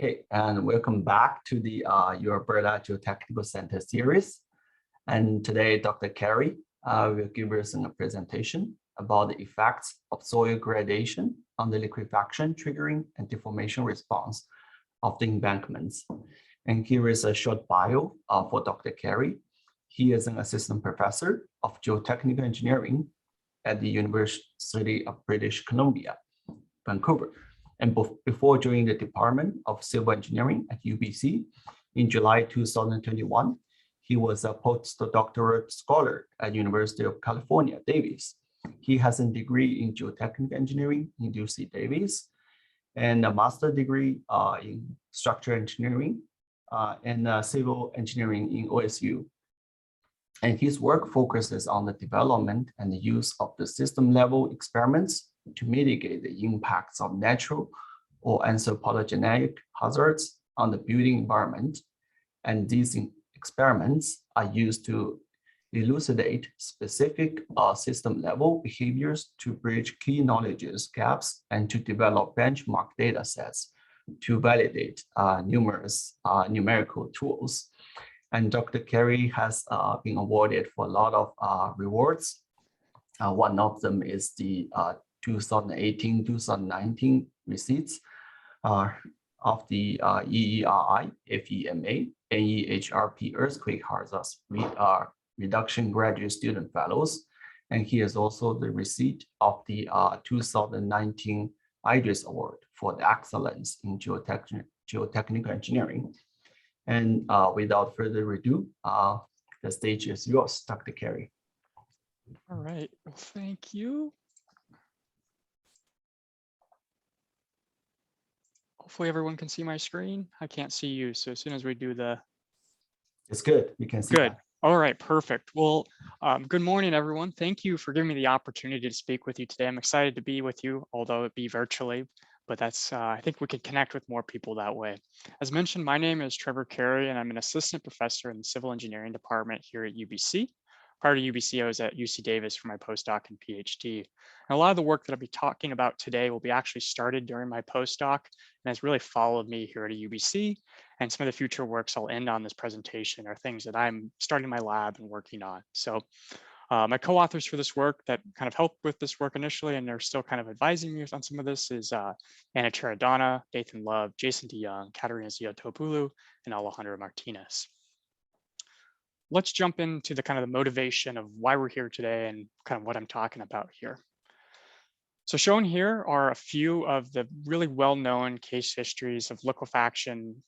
Hey, and welcome back to the Your Berta Geotechnical Center series. And today, Dr. Carey will give us a presentation about the effects of soil gradation on the liquefaction, triggering, and deformation response of the embankments. And here is a short bio for Dr. Carey. He is an assistant professor of geotechnical engineering at the University of British Columbia, Vancouver. And before joining the Department of Civil Engineering at UBC in July 2021, he was a postdoctoral scholar at University of California, Davis. He has a degree in geotechnical engineering in UC Davis and a master's degree in structural engineering and civil engineering in OSU. And his work focuses on the development and the use of the system-level experiments to mitigate the impacts of natural or anthropogenic hazards on the building environment. And these experiments are used to elucidate specific system-level behaviors to bridge key knowledge gaps and to develop benchmark data sets to validate numerous numerical tools. And Dr. Carey has been awarded for a lot of rewards. One of them is the 2018-2019 receipts of the EERI, FEMA, NEHRP Earthquake Hazards Reduction Graduate Student Fellows. And he is also the receipt of the 2019 IDRIS Award for the excellence in geotechnical engineering. And without further ado, the stage is yours, Dr. Carey. All right, well, thank you. Hopefully everyone can see my screen. I can't see you, so as soon as we do the... It's good, we can see Good. that. All right, perfect. Well, good morning, everyone. Thank you for giving me the opportunity to speak with you today. I'm excited to be with you, although it be virtually, but that's, I think we could connect with more people that way. As mentioned, my name is Trevor Carey, and I'm an assistant professor in the civil engineering department here at UBC. Prior to UBC, I was at UC Davis for my postdoc and PhD. And a lot of the work that I'll be talking about today will be actually started during my postdoc and has really followed me here at UBC. And some of the future works I'll end on this presentation are things that I'm starting my lab and working on. So my co-authors for this work that kind of helped with this work initially and are still kind of advising me on some of this is Anna Cheradonna, Dathan Love, Jason DeYoung, Katerina Ziotopoulou, and Alejandro Martinez. Let's jump into the kind of the motivation of why we're here today and kind of what I'm talking about here. So shown here are a few of the really well-known case histories of liquefaction,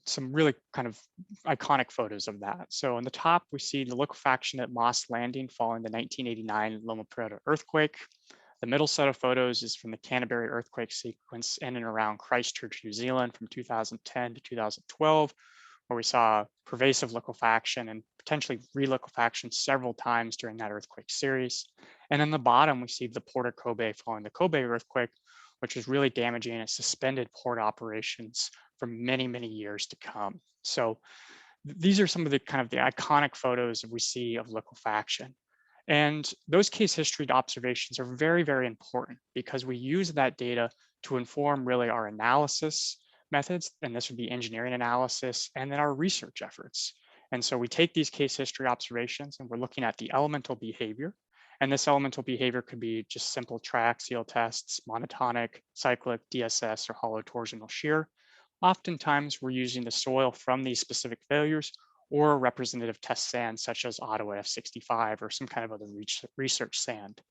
some really kind of iconic photos of that. So on the top, we see the liquefaction at Moss Landing following the 1989 Loma Prieta earthquake. The middle set of photos is from the Canterbury earthquake sequence in and around Christchurch, New Zealand from 2010 to 2012, where we saw pervasive liquefaction and potentially reliquefaction several times during that earthquake series. And in the bottom, we see the Port of Kobe following the Kobe earthquake, which was really damaging and suspended port operations for many, many years to come. So these are some of the kind of the iconic photos that we see of liquefaction. And those case history observations are very, very important because we use that data to inform really our analysis methods, and this would be engineering analysis, and then our research efforts. And so we take these case history observations and we're looking at the elemental behavior. And this elemental behavior could be just simple triaxial tests, monotonic, cyclic, DSS, or hollow torsional shear. Oftentimes we're using the soil from these specific failures or a representative test sand such as Ottawa F65 or some kind of other research sand.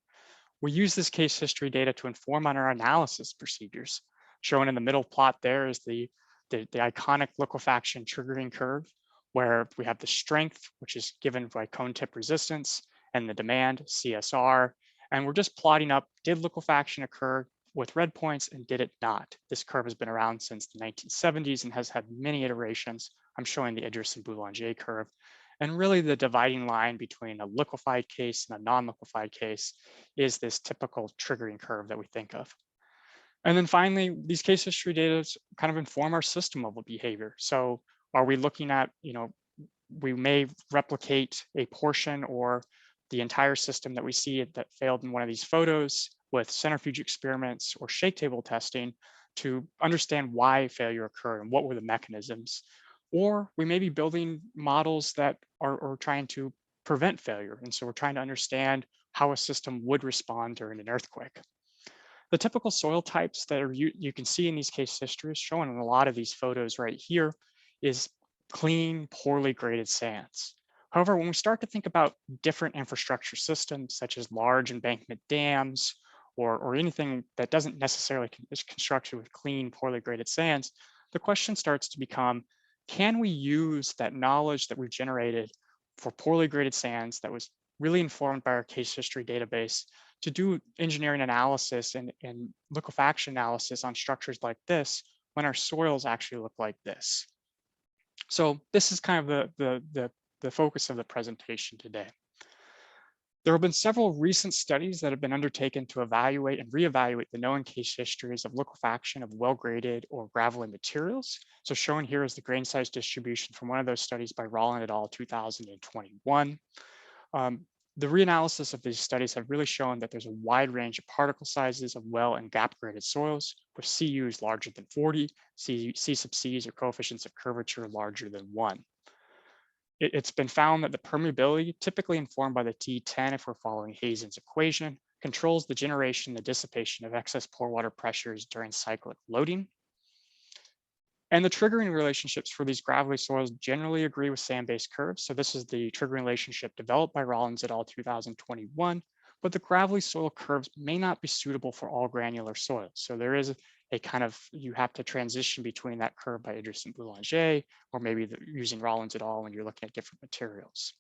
We use this case history data to inform on our analysis procedures. Shown in the middle plot there is the iconic liquefaction triggering curve, where we have the strength, which is given by cone tip resistance, and the demand, CSR. And we're just plotting up, did liquefaction occur with red points and did it not? This curve has been around since the 1970s and has had many iterations. I'm showing the Idris and Boulanger curve. And really the dividing line between a liquefied case and a non-liquefied case is this typical triggering curve that we think of. And then finally, these case history data kind of inform our system level behavior. So are we looking at, we may replicate a portion or the entire system that we see that failed in one of these photos with centrifuge experiments or shake table testing to understand why failure occurred and what were the mechanisms. Or we may be building models that are trying to prevent failure. And so we're trying to understand how a system would respond during an earthquake. The typical soil types that you can see in these case histories shown in a lot of these photos right here is clean, poorly graded sands. However, when we start to think about different infrastructure systems, such as large embankment dams, or anything that doesn't necessarily is constructed with clean, poorly graded sands, the question starts to become, can we use that knowledge that we've generated for poorly graded sands that was really informed by our case history database to do engineering analysis and liquefaction analysis on structures like this when our soils actually look like this? So this is kind of the focus of the presentation today. There have been several recent studies that have been undertaken to evaluate and reevaluate the known case histories of liquefaction of well-graded or gravelly materials. So shown here is the grain size distribution from one of those studies by Rollin et al. 2021. The reanalysis of these studies have really shown that there's a wide range of particle sizes of well and gap graded soils with CUs larger than 40, C sub Cs or coefficients of curvature larger than 1. It's been found that the permeability, typically informed by the T10 if we're following Hazen's equation, controls the generation and the dissipation of excess pore water pressures during cyclic loading. And the triggering relationships for these gravelly soils generally agree with sand-based curves. So this is the triggering relationship developed by Rollins et al. 2021, but the gravelly soil curves may not be suitable for all granular soils. So there is a kind of, you have to transition between that curve by Idris and Boulanger, or maybe using Rollins et al. When you're looking at different materials.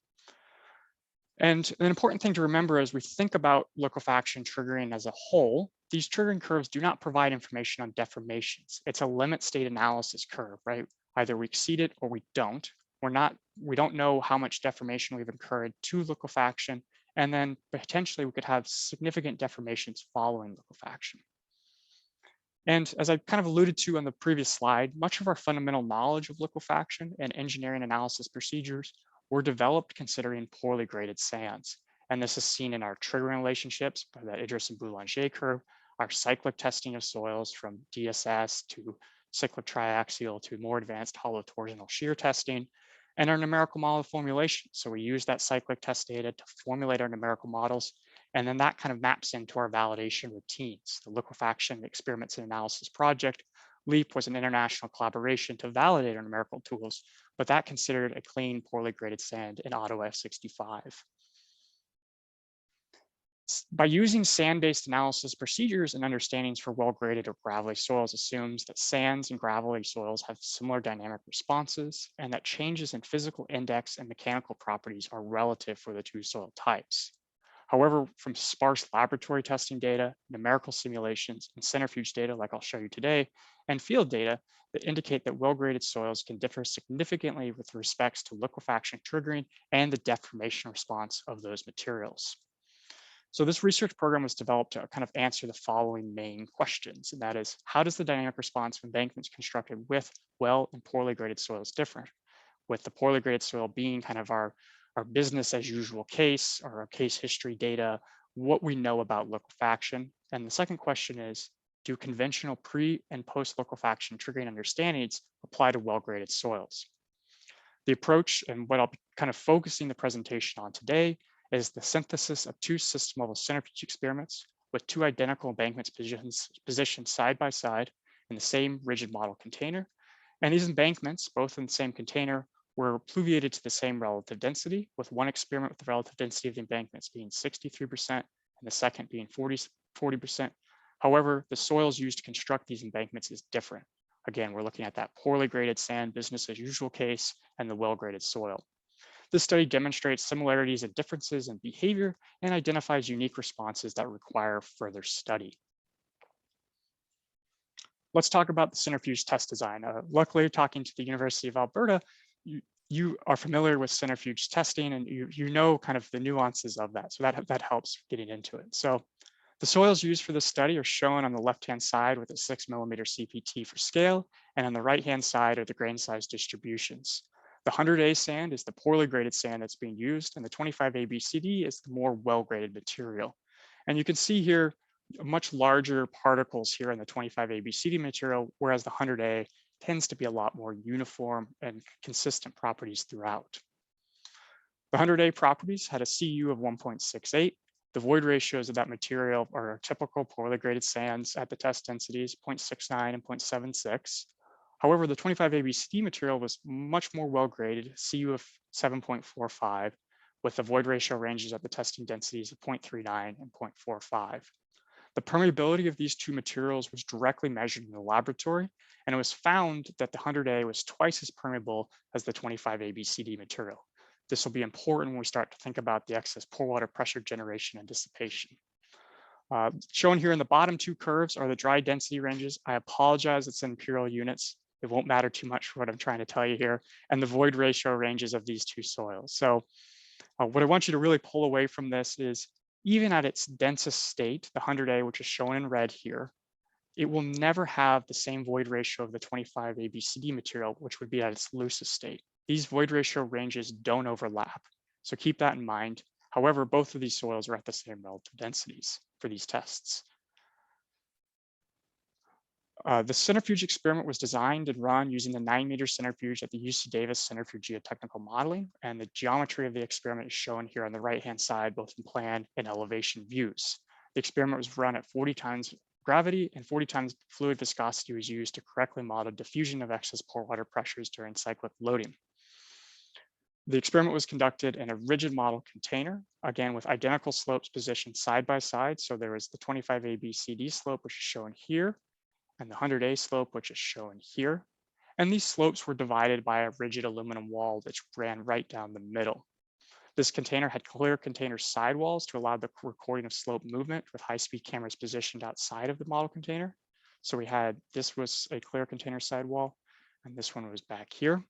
And an important thing to remember as we think about liquefaction triggering as a whole, these triggering curves do not provide information on deformations. It's a limit state analysis curve, right? Either we exceed it or we don't. We don't know how much deformation we've incurred to liquefaction, and then potentially we could have significant deformations following liquefaction. And as I kind of alluded to on the previous slide, much of our fundamental knowledge of liquefaction and engineering analysis procedures were developed considering poorly graded sands. And this is seen in our triggering relationships by the Idris and Boulanger curve, our cyclic testing of soils from DSS to cyclic triaxial to more advanced hollow torsional shear testing, and our numerical model formulation. So we use that cyclic test data to formulate our numerical models, and then that kind of maps into our validation routines. The Liquefaction Experiments and Analysis Project, LEAP, was an international collaboration to validate our numerical tools, but that considered a clean, poorly graded sand in Otto F65. By using sand-based analysis procedures and understandings for well-graded or gravelly soils assumes that sands and gravelly soils have similar dynamic responses and that changes in physical index and mechanical properties are relative for the two soil types. However, from sparse laboratory testing data, numerical simulations, and centrifuge data, like I'll show you today, and field data that indicate that well-graded soils can differ significantly with respects to liquefaction triggering and the deformation response of those materials. So this research program was developed to kind of answer the following main questions, and that is, how does the dynamic response of embankments constructed with well and poorly graded soils differ? With the poorly graded soil being kind of our business as usual case, or our case history data, what we know about liquefaction. And the second question is, do conventional pre and post liquefaction triggering understandings apply to well-graded soils? The approach, and what I'll be kind of focusing the presentation on today, is the synthesis of two system-level centrifuge experiments with two identical embankments positioned side by side in the same rigid model container. And these embankments, both in the same container, were pluviated to the same relative density, with one experiment with the relative density of the embankments being 63% and the second being 40%. However, the soils used to construct these embankments is different. Again, we're looking at that poorly graded sand business as usual case and the well-graded soil. This study demonstrates similarities and differences in behavior and identifies unique responses that require further study. Let's talk about the centrifuge test design. Luckily, talking to the University of Alberta, you are familiar with centrifuge testing and you know kind of the nuances of that. So that helps getting into it. So the soils used for this study are shown on the left-hand side with a 6mm CPT for scale, and on the right-hand side are the grain size distributions. The 100A sand is the poorly graded sand that's being used, and the 25A BCD is the more well-graded material. And you can see here much larger particles here in the 25 ABCD material, whereas the 100A tends to be a lot more uniform and consistent properties throughout. The 100A properties had a CU of 1.68. The void ratios of that material are typical poorly graded sands at the test densities, 0.69 and 0.76. However, the 25 ABCD material was much more well graded, CU of 7.45, with the void ratio ranges at the testing densities of 0.39 and 0.45. The permeability of these two materials was directly measured in the laboratory, and it was found that the 100A was twice as permeable as the 25 ABCD material. This will be important when we start to think about the excess pore water pressure generation and dissipation. Shown here in the bottom two curves are the dry density ranges. I apologize, it's in imperial units. It won't matter too much for what I'm trying to tell you here, and the void ratio ranges of these two soils. So what I want you to really pull away from this is even at its densest state, the 100A, which is shown in red here, it will never have the same void ratio of the 25 ABCD material, which would be at its loosest state. These void ratio ranges don't overlap. So keep that in mind. However, both of these soils are at the same relative densities for these tests. The centrifuge experiment was designed and run using the 9-meter centrifuge at the UC Davis Center for Geotechnical Modeling, and the geometry of the experiment is shown here on the right-hand side, both in plan and elevation views. The experiment was run at 40 times gravity, and 40 times fluid viscosity was used to correctly model diffusion of excess pore water pressures during cyclic loading. The experiment was conducted in a rigid model container, again with identical slopes positioned side by side. So there was the 25 ABCD slope, which is shown here, and the 100A slope, which is shown here. And these slopes were divided by a rigid aluminum wall which ran right down the middle. This container had clear container sidewalls to allow the recording of slope movement with high-speed cameras positioned outside of the model container. So we had, this was a clear container sidewall, and this one was back here.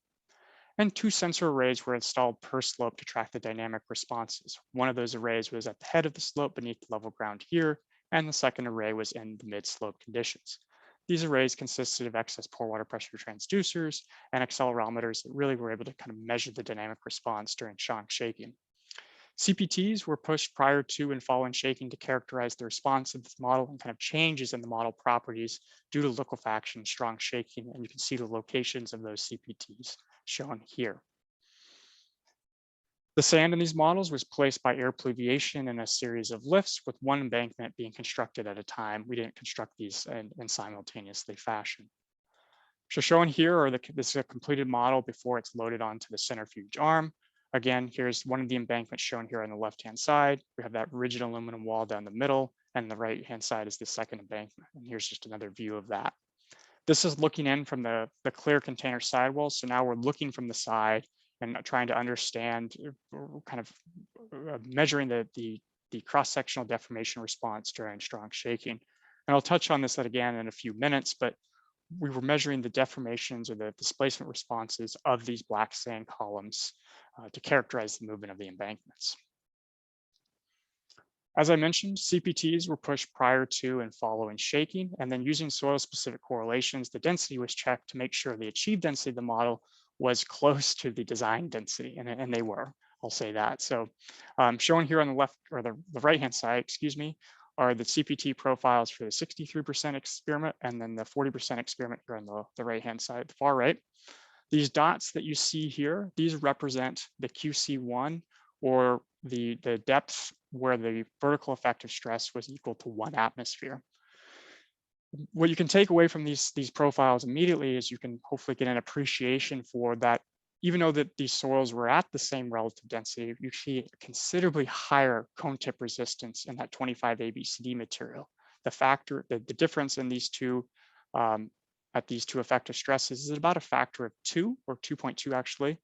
And two sensor arrays were installed per slope to track the dynamic responses. One of those arrays was at the head of the slope beneath level ground here, and the second array was in the mid-slope conditions. These arrays consisted of excess pore water pressure transducers and accelerometers that really were able to kind of measure the dynamic response during strong shaking. CPTs were pushed prior to and following shaking to characterize the response of this model and kind of changes in the model properties due to liquefaction, strong shaking, and you can see the locations of those CPTs shown here. The sand in these models was placed by air pluviation in a series of lifts with one embankment being constructed at a time. We didn't construct these in simultaneously fashion. So shown here are this is a completed model before it's loaded onto the centrifuge arm. Again, here's one of the embankments shown here on the left-hand side. We have that rigid aluminum wall down the middle, and the right-hand side is the second embankment. And here's just another view of that. This is looking in from the clear container sidewall. So now we're looking from the side and trying to understand, kind of measuring the cross-sectional deformation response during strong shaking. And I'll touch on this again in a few minutes, but we were measuring the deformations or the displacement responses of these black sand columns to characterize the movement of the embankments. As I mentioned, CPTs were pushed prior to and following shaking, and then using soil-specific correlations, the density was checked to make sure the achieved density of the model was close to the design density, and they were, I'll say that. So shown here on the left, or the right-hand side, excuse me, are the CPT profiles for the 63% experiment, and then the 40% experiment here on the right-hand side, the far right. These dots that you see here, these represent the QC1, or the depth where the vertical effective stress was equal to 1 atmosphere. What you can take away from these profiles immediately is you can hopefully get an appreciation for that. Even though that these soils were at the same relative density, you see considerably higher cone tip resistance in that 25 ABCD material. The difference in these two at these two effective stresses is about a factor of 2 or 2.2 actually.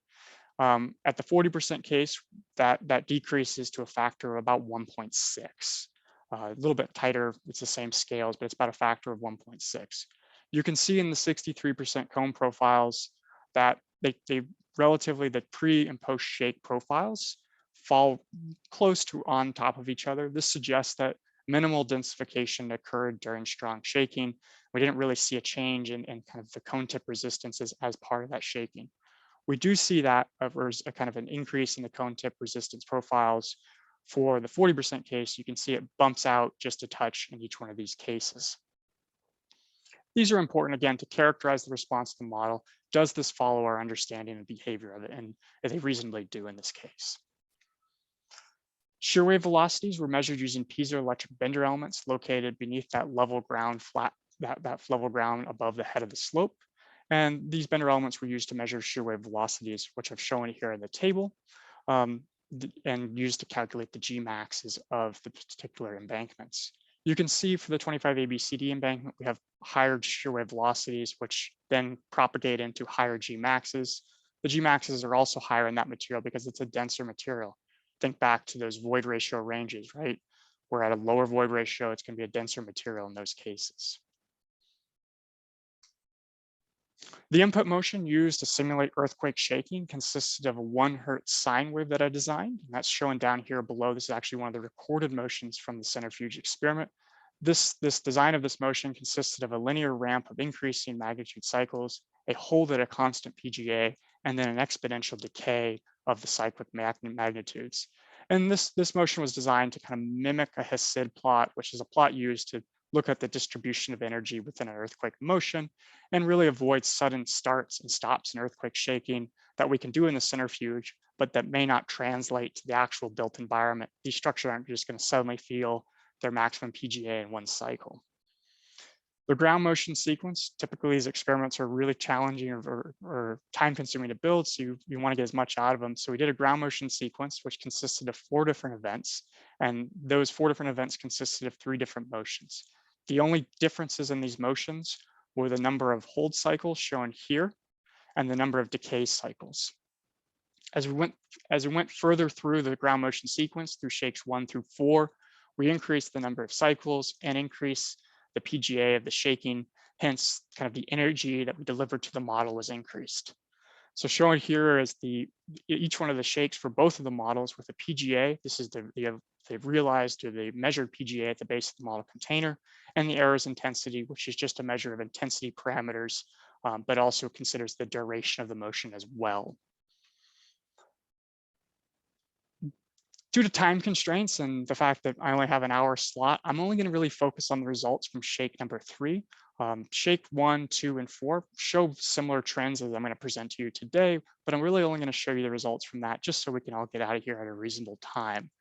At the 40% case, that decreases to a factor of about 1.6. A little bit tighter, it's the same scales, but it's about a factor of 1.6. You can see in the 63% cone profiles that they relatively, the pre and post shake profiles fall close to on top of each other. This suggests that minimal densification occurred during strong shaking. We didn't really see a change in kind of the cone tip resistances as part of that shaking. We do see that there's a kind of an increase in the cone tip resistance profiles For the 40% case, you can see it bumps out just a touch in each one of these cases. These are important, again, to characterize the response to the model. Does this follow our understanding and behavior of it? And they reasonably do in this case. Shear wave velocities were measured using piezoelectric bender elements located beneath that level ground that level ground above the head of the slope. And these bender elements were used to measure shear wave velocities, which I've shown here in the table, and used to calculate the G maxes of the particular embankments. You can see for the 25 ABCD embankment, we have higher shear wave velocities, which then propagate into higher G maxes. The G maxes are also higher in that material because it's a denser material. Think back to those void ratio ranges, right? Where at a lower void ratio, it's going to be a denser material in those cases. The input motion used to simulate earthquake shaking consisted of a 1 Hertz sine wave that I designed, and that's shown down here below. This is actually one of the recorded motions from the centrifuge experiment. This design of this motion consisted of a linear ramp of increasing magnitude cycles, a hold at a constant PGA, and then an exponential decay of the cyclic magnitudes. And this motion was designed to kind of mimic a Hasid plot, which is a plot used to look at the distribution of energy within an earthquake motion and really avoid sudden starts and stops in earthquake shaking that we can do in the centrifuge, but that may not translate to the actual built environment. These structures aren't just going to suddenly feel their maximum PGA in one cycle. The ground motion sequence, typically these experiments are really challenging or time consuming to build, so you want to get as much out of them. So we did a ground motion sequence, which consisted of 4 different events, and those 4 different events consisted of 3 different motions. The only differences in these motions were the number of hold cycles shown here and the number of decay cycles. As we went further through the ground motion sequence through shakes 1 through 4, we increased the number of cycles and increased the PGA of the shaking, hence kind of the energy that we delivered to the model was increased. So shown here is each one of the shakes for both of the models with a PGA. This is the realized or the measured PGA at the base of the model container, and the errors intensity, which is just a measure of intensity parameters, but also considers the duration of the motion as well. Due to time constraints and the fact that I only have an hour slot, I'm only going to really focus on the results from shake number 3. Shake 1, 2, and 4 show similar trends as I'm going to present to you today, but I'm really only going to show you the results from that just so we can all get out of here at a reasonable time.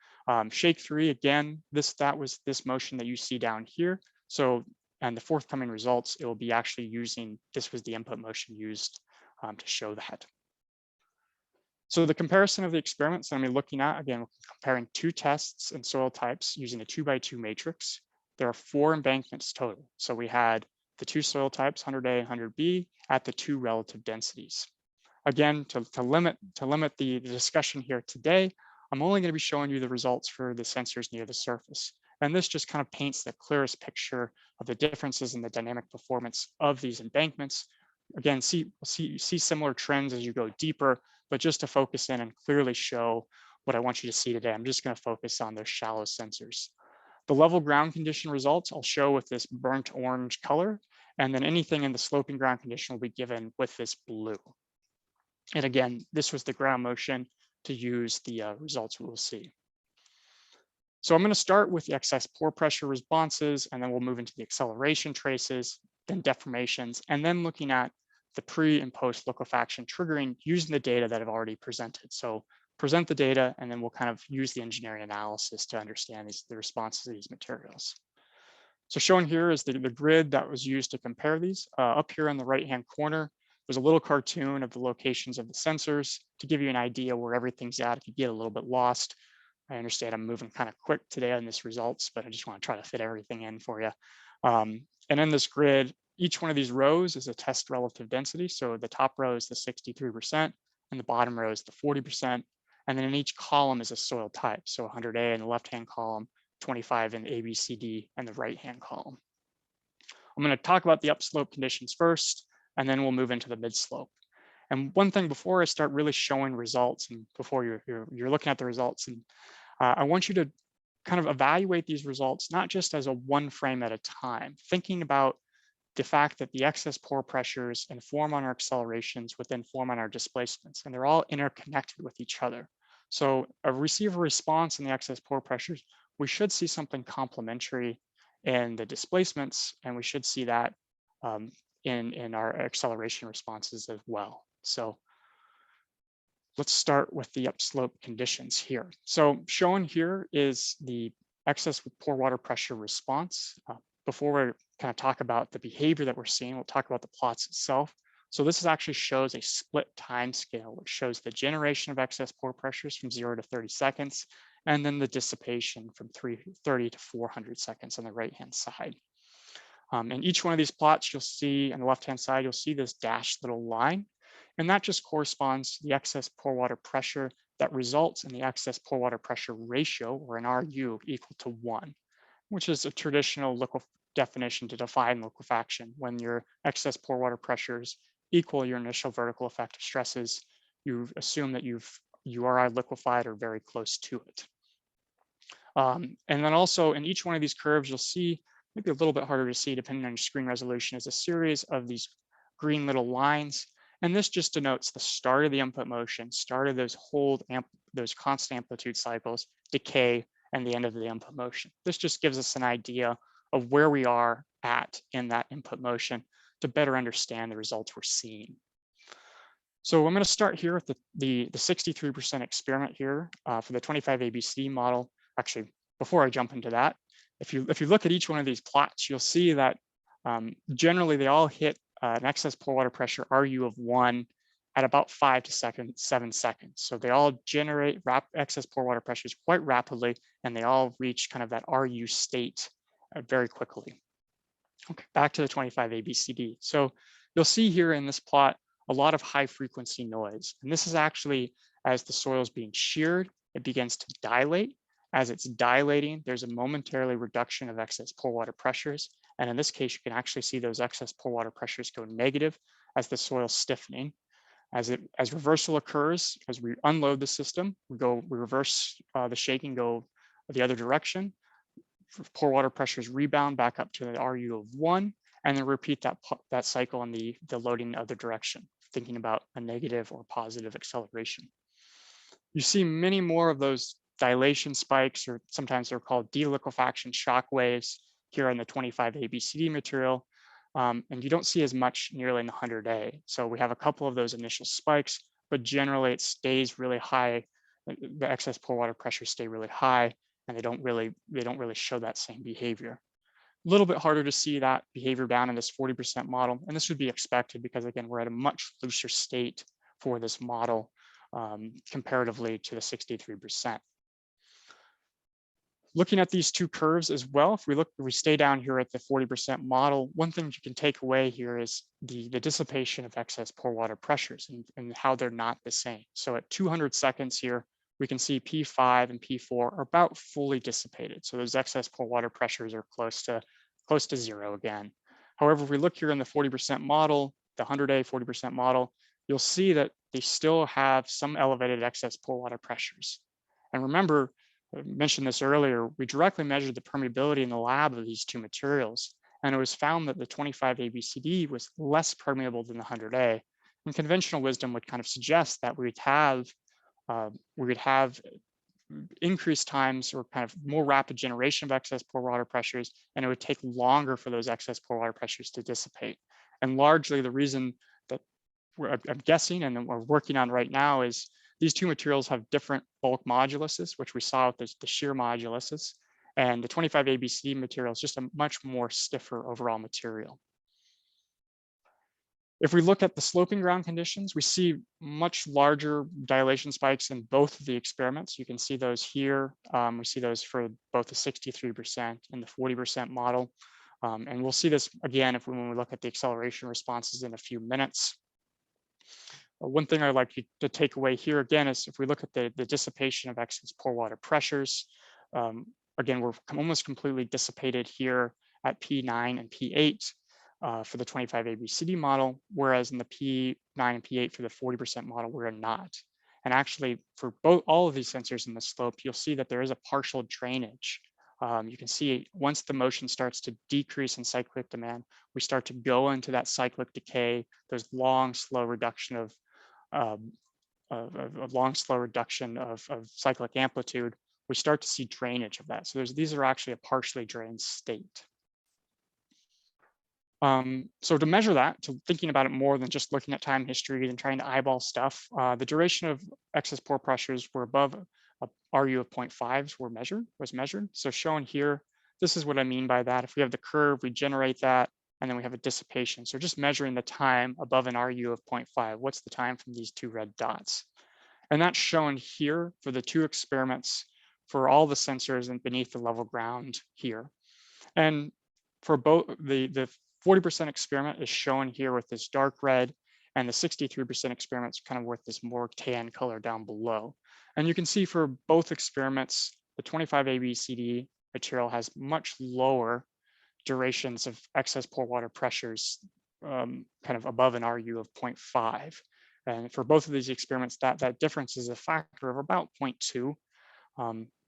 Shake 3, again, that was this motion that you see down here. So, and the forthcoming results, it will be actually using, this was the input motion used to show that. So the comparison of the experiments that I'm looking at, again, we're comparing 2 tests and soil types using a 2x2 matrix. There are 4 embankments total. So we had the 2 soil types, 100A and 100B, at the 2 relative densities. Again, to limit the discussion here today, I'm only going to be showing you the results for the sensors near the surface. And this just kind of paints the clearest picture of the differences in the dynamic performance of these embankments. Again, see similar trends as you go deeper, but just to focus in and clearly show what I want you to see today, I'm just going to focus on those shallow sensors. The level ground condition results I'll show with this burnt orange color, and then anything in the sloping ground condition will be given with this blue. And again, this was the ground motion to use the results we will see. So I'm going to start with the excess pore pressure responses, and then we'll move into the acceleration traces, then deformations, and then looking at the pre and post liquefaction triggering using the data that I've already presented. So present the data, and then we'll kind of use the engineering analysis to understand the responses to these materials. So shown here is the grid that was used to compare these. Up here in the right-hand corner, there's a little cartoon of the locations of the sensors to give you an idea where everything's at if you get a little bit lost. I understand I'm moving kind of quick today on this results, but I just want to try to fit everything in for you. And in this grid, each one of these rows is a test relative density. So the top row is the 63%, and the bottom row is the 40%. And then in each column is a soil type. So 100A in the left-hand column, 25 in ABCD and the right-hand column. I'm going to talk about the upslope conditions first, and then we'll move into the mid-slope. And one thing before I start really showing results, and before you're looking at the results, and I want you to kind of evaluate these results, not just as a one frame at a time, thinking about the fact that the excess pore pressures inform on our accelerations, which inform on our displacements, and they're all interconnected with each other. So receive a response in the excess pore pressures, we should see something complementary in the displacements, and we should see that in our acceleration responses as well. So let's start with the upslope conditions here. So shown here is the excess pore water pressure response. Before we kind of talk about the behavior that we're seeing, we'll talk about the plots itself. So this actually shows a split time scale, which shows the generation of excess pore pressures from 0 to 30 seconds, and then the dissipation from 30 to 400 seconds on the right-hand side. In each one of these plots, you'll see on the left-hand side, you'll see this dashed little line, and that just corresponds to the excess pore water pressure that results in the excess pore water pressure ratio, or an RU, equal to 1, which is a traditional definition to define liquefaction. When your excess pore water pressures equal your initial vertical effective stresses, you assume that you are liquefied or very close to it. And then also in each one of these curves, you'll see, maybe a little bit harder to see depending on your screen resolution, is a series of these green little lines. And this just denotes the start of the input motion, start of those constant amplitude cycles, decay, and the end of the input motion. This just gives us an idea of where we are at in that input motion to better understand the results we're seeing. So I'm going to start here with the 63% experiment here for the 25 ABCD model. Actually, before I jump into that, if you look at each one of these plots, you'll see that generally they all hit an excess pore water pressure RU of 1 at about 5 to 7 seconds. So they all generate excess pore water pressures quite rapidly, and they all reach kind of that RU state very quickly. Okay, back to the 25 ABCD. So you'll see here in this plot a lot of high frequency noise. And this is actually, as the soil is being sheared, it begins to dilate. As it's dilating, there's a momentarily reduction of excess pore water pressures. And in this case, you can actually see those excess pore water pressures go negative as the soil's stiffening. As reversal occurs, as we unload the system, we reverse the shaking, go the other direction. Pore water pressures rebound back up to the RU of 1, and then repeat that cycle in the loading other direction, thinking about a negative or positive acceleration. You see many more of those dilation spikes, or sometimes they're called deliquefaction shock waves, here in the 25 ABCD material, and you don't see as much nearly in the 100A. So we have a couple of those initial spikes, but generally it stays really high. The excess pore water pressures stay really high, and they don't really show that same behavior. A little bit harder to see that behavior down in this 40% model, and this would be expected because, again, we're at a much looser state for this model comparatively to the 63%. Looking at these two curves as well, if we stay down here at the 40% model, one thing you can take away here is the dissipation of excess pore water pressures and how they're not the same. So at 200 seconds here, we can see P5 and P4 are about fully dissipated. So those excess pore water pressures are close to 0 again. However, if we look here in the 40% model, the 100A 40% model, you'll see that they still have some elevated excess pore water pressures. And remember, I mentioned this earlier, we directly measured the permeability in the lab of these two materials, and it was found that the 25 ABCD was less permeable than the 100A. And conventional wisdom would kind of suggest that we would have increased times or kind of more rapid generation of excess pore water pressures, and it would take longer for those excess pore water pressures to dissipate. And largely the reason that I'm guessing and we're working on right now is these two materials have different bulk moduluses, which we saw with the shear moduluses, and the 25 ABCD material is just a much more stiffer overall material. If we look at the sloping ground conditions, we see much larger dilation spikes in both of the experiments. You can see those here. We see those for both the 63% and the 40% model. And we'll see this again when we look at the acceleration responses in a few minutes. One thing I'd like you to take away here again is if we look at the dissipation of excess pore water pressures, again, we're almost completely dissipated here at P9 and P8 for the 25 ABCD model, whereas in the P9 and P8 for the 40% model, we're not. And actually, for all of these sensors in the slope, you'll see that there is a partial drainage. You can see once the motion starts to decrease in cyclic demand, we start to go into that cyclic decay, those long, slow reduction a long, slow reduction of cyclic amplitude, we start to see drainage of that. So these are actually a partially drained state. So to measure that, to thinking about it more than just looking at time history and trying to eyeball stuff, the duration of excess pore pressures were above a RU of 0.5 was measured. So shown here, this is what I mean by that. If we have the curve, we generate that, and then we have a dissipation. So just measuring the time above an RU of 0.5. What's the time from these two red dots? And that's shown here for the two experiments for all the sensors and beneath the level ground here. And for both, the 40% experiment is shown here with this dark red, and the 63% experiments kind of with this more tan color down below. And you can see for both experiments, the 25 ABCD material has much lower durations of excess pore water pressures, kind of above an RU of 0.5. And for both of these experiments, that difference is a factor of about 0.2.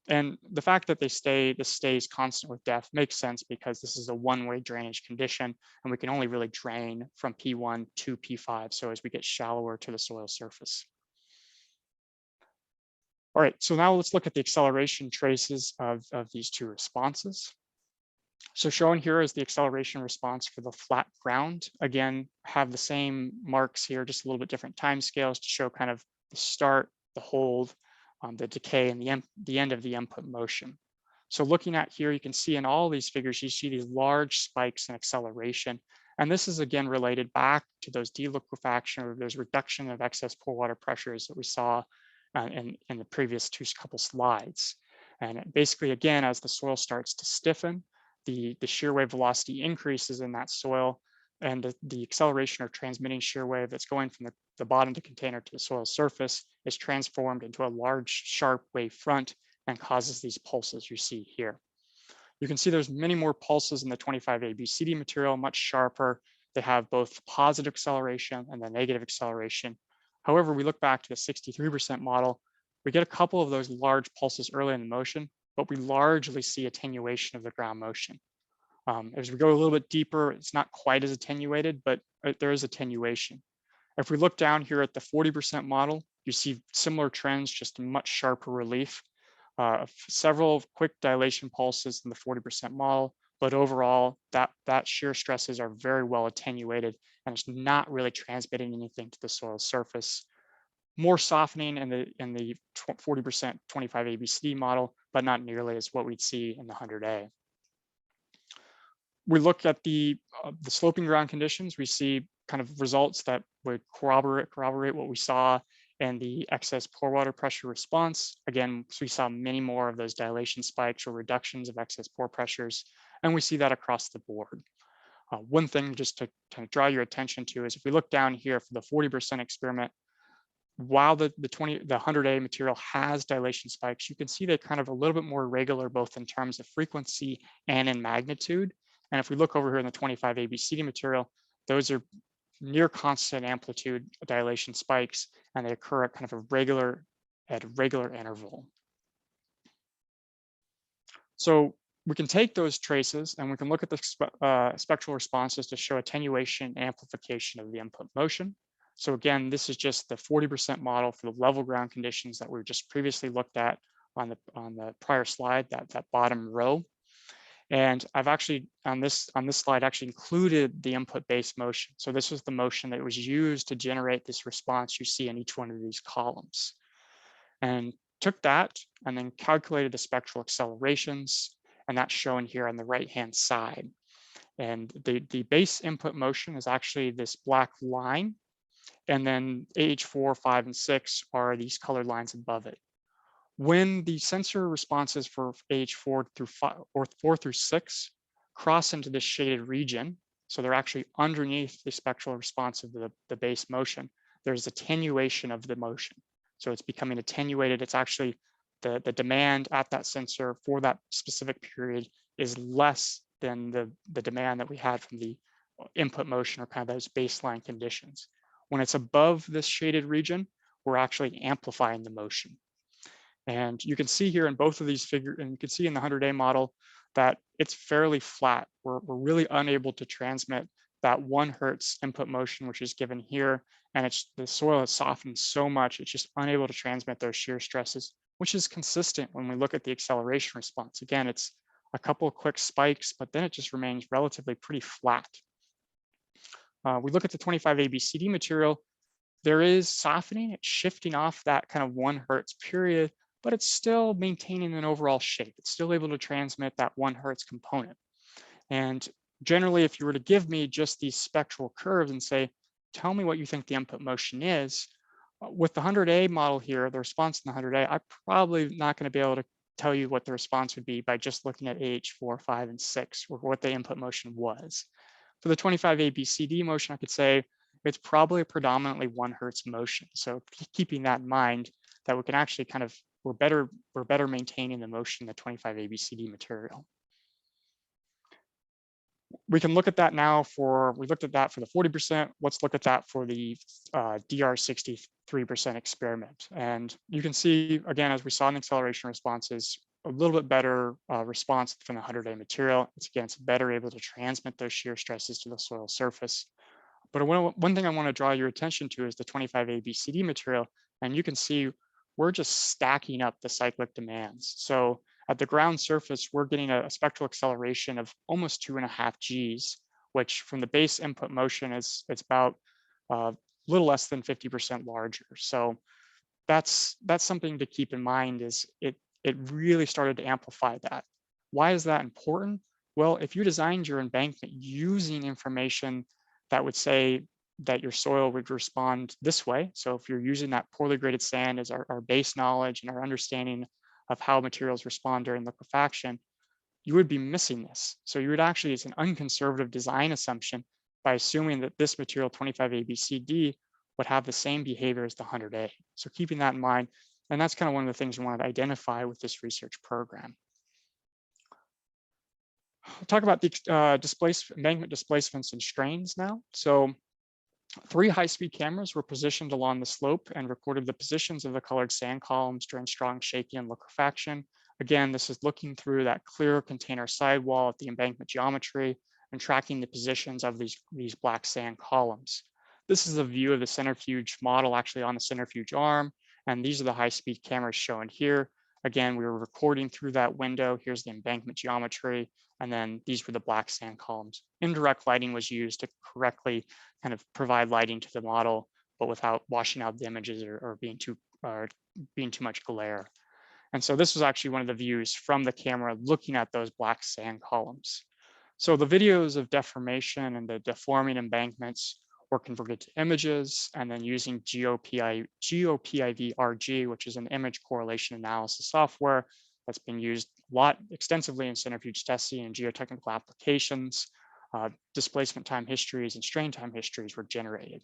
And the fact that this stays constant with depth makes sense because this is a one-way drainage condition, and we can only really drain from P1 to P5, so as we get shallower to the soil surface. All right, so now let's look at the acceleration traces of these two responses. So shown here is the acceleration response for the flat ground. Again, have the same marks here, just a little bit different time scales to show kind of the start, the hold, the decay, and the end of the input motion. So looking at here, you can see in all these figures, you see these large spikes in acceleration. And this is again related back to those deliquefaction or those reduction of excess pore water pressures that we saw in the previous couple slides. And basically, again, as the soil starts to stiffen, the shear wave velocity increases in that soil, and the acceleration or transmitting shear wave that's going from the bottom of the container to the soil surface is transformed into a large sharp wave front and causes these pulses you see here. You can see there's many more pulses in the 25 ABCD material, much sharper. They have both positive acceleration and the negative acceleration. However, we look back to the 63% model, we get a couple of those large pulses early in the motion, but we largely see attenuation of the ground motion. As we go a little bit deeper, it's not quite as attenuated, but there is attenuation. If we look down here at the 40% model, you see similar trends, just much sharper relief. Several quick dilation pulses in the 40% model, but overall, that shear stresses are very well attenuated, and it's not really transmitting anything to the soil surface. More softening in the 40% 25 ABCD model, but not nearly as what we'd see in the 100A. We look at the sloping ground conditions. We see kind of results that would corroborate what we saw in the excess pore water pressure response. Again, so we saw many more of those dilation spikes or reductions of excess pore pressures, and we see that across the board. One thing just to kind of draw your attention to is if we look down here for the 40% experiment, while the 100A material has dilation spikes, you can see they're kind of a little bit more irregular, both in terms of frequency and in magnitude. And if we look over here in the 25 ABCD material, those are near constant amplitude dilation spikes, and they occur at kind of a regular interval. So we can take those traces and we can look at the spectral responses to show attenuation and amplification of the input motion. So again, this is just the 40% model for the level ground conditions that we just previously looked at on the prior slide, that bottom row. And I've actually, on this slide, actually included the input-based motion. So this was the motion that was used to generate this response you see in each one of these columns. And took that and then calculated the spectral accelerations, and that's shown here on the right-hand side. And the base input motion is actually this black line, and then AH4, 5, and 6 are these colored lines above it. When the sensor responses for AH4 through 5 or 4 through 6 cross into this shaded region, so they're actually underneath the spectral response of the base motion, there's attenuation of the motion. So it's becoming attenuated. It's actually the demand at that sensor for that specific period is less than the demand that we had from the input motion or kind of those baseline conditions. When it's above this shaded region, we're actually amplifying the motion. And you can see here in both of these figures, and you can see in the 100A model that it's fairly flat. We're really unable to transmit that 1 Hertz input motion, which is given here, and the soil has softened so much, it's just unable to transmit those shear stresses, which is consistent when we look at the acceleration response. Again, it's a couple of quick spikes, but then it just remains relatively pretty flat. We look at the 25 ABCD material, there is softening, it's shifting off that kind of 1 Hertz period, but it's still maintaining an overall shape. It's still able to transmit that 1 Hertz component. And generally, if you were to give me just these spectral curves and say, tell me what you think the input motion is, with the 100A model here, the response in the 100A, I'm probably not going to be able to tell you what the response would be by just looking at AH4, 5, and 6, or what the input motion was. For the 25 ABCD motion, I could say it's probably a predominantly 1 Hertz motion. So keeping that in mind, that we can actually kind of, we're better maintaining the motion in the 25 ABCD material. We can look at that now we looked at that for the 40%. Let's look at that for the DR 63% experiment. And you can see, again, as we saw in the acceleration responses, a little bit better response from the 100A material. It's better able to transmit those shear stresses to the soil surface. But one thing I want to draw your attention to is the 25 ABCD material. And you can see we're just stacking up the cyclic demands. So at the ground surface, we're getting a spectral acceleration of almost 2.5 Gs, which from the base input motion it's about a little less than 50% larger. So that's something to keep in mind, is it really started to amplify that. Why is that important? Well, if you designed your embankment using information that would say that your soil would respond this way, so if you're using that poorly graded sand as our base knowledge and our understanding of how materials respond during liquefaction, you would be missing this. So you would actually, it's an unconservative design assumption by assuming that this material 25 ABCD would have the same behavior as the 100A. So keeping that in mind, and that's kind of one of the things we wanted to identify with this research program. We'll talk about the embankment displacements and strains now. So 3 high-speed cameras were positioned along the slope and recorded the positions of the colored sand columns during strong shaking and liquefaction. Again, this is looking through that clear container sidewall at the embankment geometry and tracking the positions of these black sand columns. This is a view of the centrifuge model actually on the centrifuge arm, and these are the high-speed cameras shown here. Again, we were recording through that window. Here's the embankment geometry, and then these were the black sand columns. Indirect lighting was used to correctly kind of provide lighting to the model, but without washing out the images or being too much glare. And so this was actually one of the views from the camera looking at those black sand columns. So the videos of deformation and the deforming embankments were converted to images, and then using GeoPIV-RG, which is an image correlation analysis software that's been used extensively in centrifuge testing and geotechnical applications. Displacement time histories and strain time histories were generated.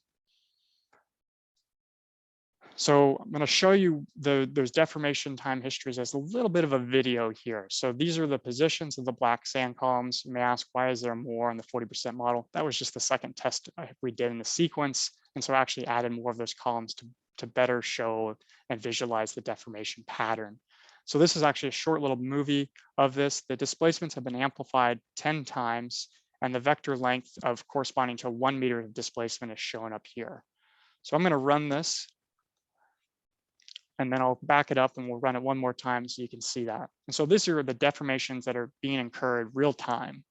So I'm going to show you those deformation time histories as a little bit of a video here. So these are the positions of the black sand columns. You may ask, why is there more on the 40% model? That was just the second test we did in the sequence. And so I actually added more of those columns to better show and visualize the deformation pattern. So this is actually a short little movie of this. The displacements have been amplified 10 times, and the vector length of corresponding to 1 meter of displacement is shown up here. So I'm going to run this, and then I'll back it up and we'll run it one more time so you can see that. And so these are the deformations that are being incurred real time.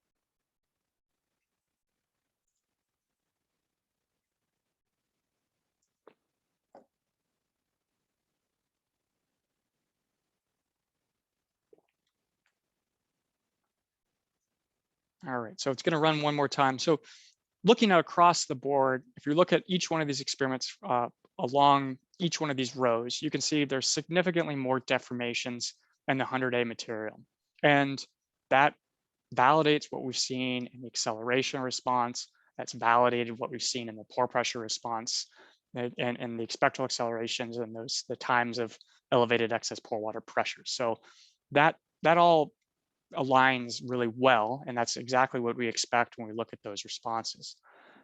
All right, so it's going to run one more time. So looking at across the board, if you look at each one of these experiments along each one of these rows, you can see there's significantly more deformations in the 100A material. And that validates what we've seen in the acceleration response. That's validated what we've seen in the pore pressure response and the spectral accelerations and the times of elevated excess pore water pressure. So that all aligns really well, and that's exactly what we expect when we look at those responses.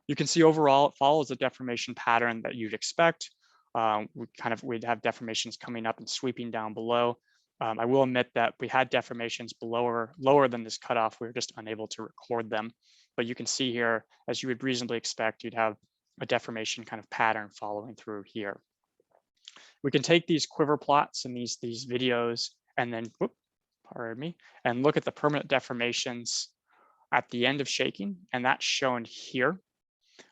You can see overall it follows the deformation pattern that you'd expect. We'd have deformations coming up and sweeping down below. I will admit that we had deformations lower than this cutoff. We were just unable to record them. but you can see here, as you would reasonably expect, you'd have a deformation kind of pattern following through here. We can take these quiver plots and these videos and then, pardon me, and look at the permanent deformations at the end of shaking, and that's shown here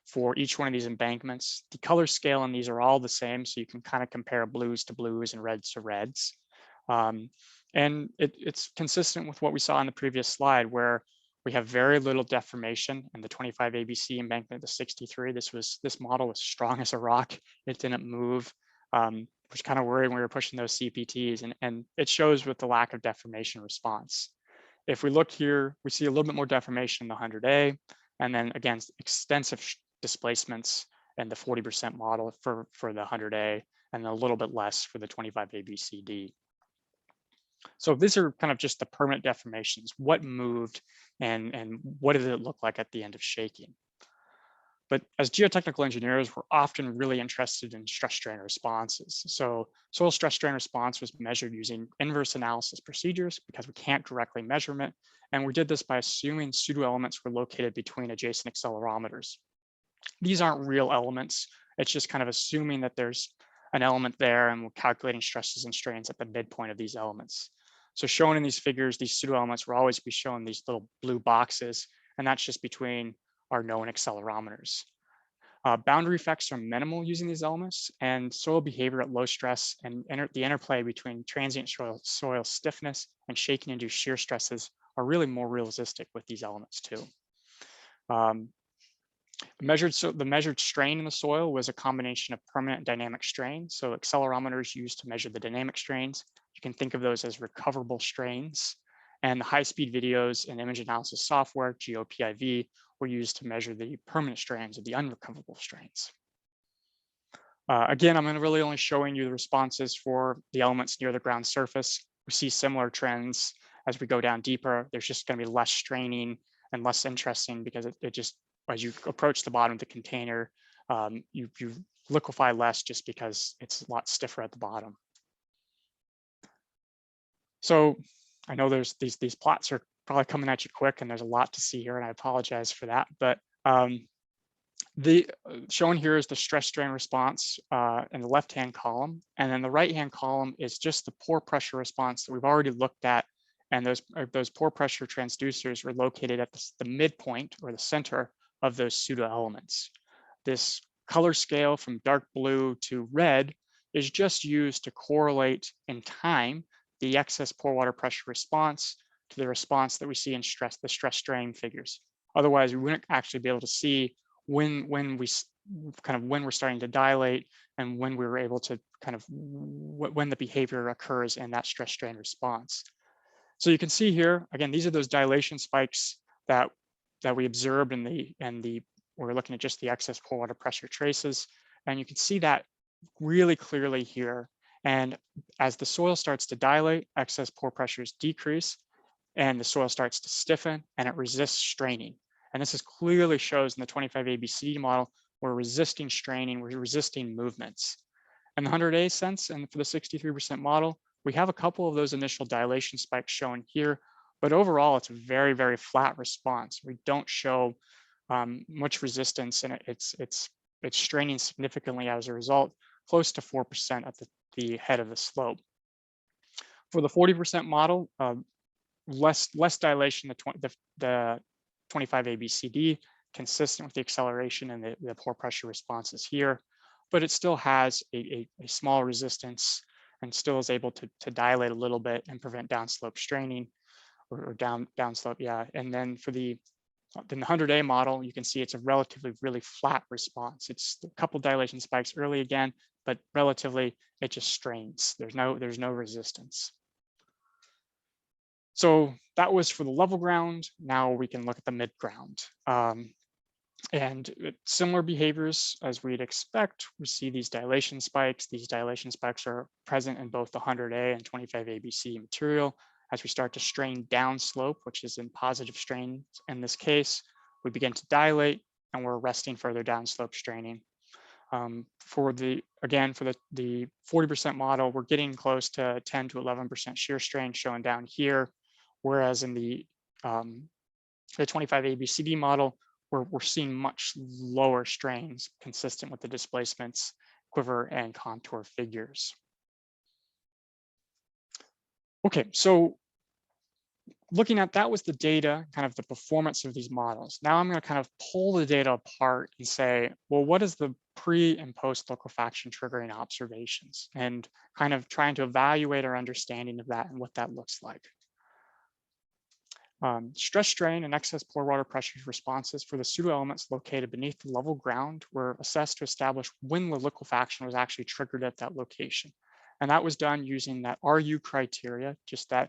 for each one of these embankments. The color scale on these are all the same, so you can kind of compare blues to blues and reds to reds. And it's consistent with what we saw in the previous slide, where we have very little deformation in the 25 ABC embankment, the 63. This model was strong as a rock. It didn't move, which kind of worried when we were pushing those CPTs, and it shows with the lack of deformation response. If we look here, we see a little bit more deformation in the 100A, and then again, extensive displacements in the 40% model for the 100A, and a little bit less for the 25 ABCD. So these are kind of just the permanent deformations, what moved and what did it look like at the end of shaking. But as geotechnical engineers, we're often really interested in stress strain responses. So soil stress strain response was measured using inverse analysis procedures because we can't directly measure it. And we did this by assuming pseudo elements were located between adjacent accelerometers. These aren't real elements. It's just kind of assuming that there's an element there, and we're calculating stresses and strains at the midpoint of these elements. So shown in these figures, these pseudo elements will always be shown these little blue boxes, and that's just between our known accelerometers. Boundary effects are minimal using these elements, and soil behavior at low stress and the interplay between transient soil stiffness and shaking-induced shear stresses are really more realistic with these elements too. The measured strain in the soil was a combination of permanent and dynamic strain. So accelerometers used to measure the dynamic strains. You can think of those as recoverable strains. And the high-speed videos and image analysis software, GeoPIV, were used to measure the permanent strains or the unrecoverable strains. Again, I'm really only showing you the responses for the elements near the ground surface. We see similar trends as we go down deeper. There's just going to be less straining and less interesting because it just, as you approach the bottom of the container, you liquefy less just because it's a lot stiffer at the bottom. So I know there's these plots are probably coming at you quick, and there's a lot to see here, and I apologize for that. But the shown here is the stress strain response in the left-hand column, and then the right-hand column is just the pore pressure response that we've already looked at. And those pore pressure transducers were located at the midpoint or the center of those pseudo elements. This color scale from dark blue to red is just used to correlate in time the excess pore water pressure response to the response that we see in the stress strain figures. Otherwise, we wouldn't actually be able to see when we're starting to dilate and when we were able to when the behavior occurs in that stress strain response. So you can see here, again, these are those dilation spikes that we observed we're looking at just the excess pore water pressure traces. And you can see that really clearly here. And as the soil starts to dilate, excess pore pressures decrease, and the soil starts to stiffen, and it resists straining. And this clearly shows in the 25 ABC model, we're resisting straining, we're resisting movements. In the 100A sense, and for the 63% model, we have a couple of those initial dilation spikes shown here, but overall, it's a very, very flat response. We don't show much resistance, and it's straining significantly as a result, close to 4% at the head of the slope. For the 40% model, less dilation, the 25 ABCD, consistent with the acceleration and the pore pressure responses here, but it still has a small resistance and still is able to dilate a little bit and prevent downslope straining or downslope, yeah. And then in the 100A model, you can see it's a relatively really flat response. It's a couple dilation spikes early again, but relatively it just strains. There's no resistance. So that was for the level ground. Now we can look at the mid ground. And similar behaviors as we'd expect. We see these dilation spikes. These dilation spikes are present in both the 100A and 25 ABC material. As we start to strain downslope, which is in positive strain in this case, we begin to dilate and we're arresting further downslope straining. For the 40% model, we're getting close to 10 to 11% shear strain shown down here, whereas in the the 25 ABCD model, we're seeing much lower strains consistent with the displacements, quiver, and contour figures. Okay, so looking at that was the data, kind of the performance of these models. Now I'm going to kind of pull the data apart and say, well, what is the pre and post liquefaction triggering observations, and kind of trying to evaluate our understanding of that and what that looks like. Stress strain and excess pore water pressure responses for the pseudo elements located beneath the level ground were assessed to establish when the liquefaction was actually triggered at that location. And that was done using that RU criteria, just that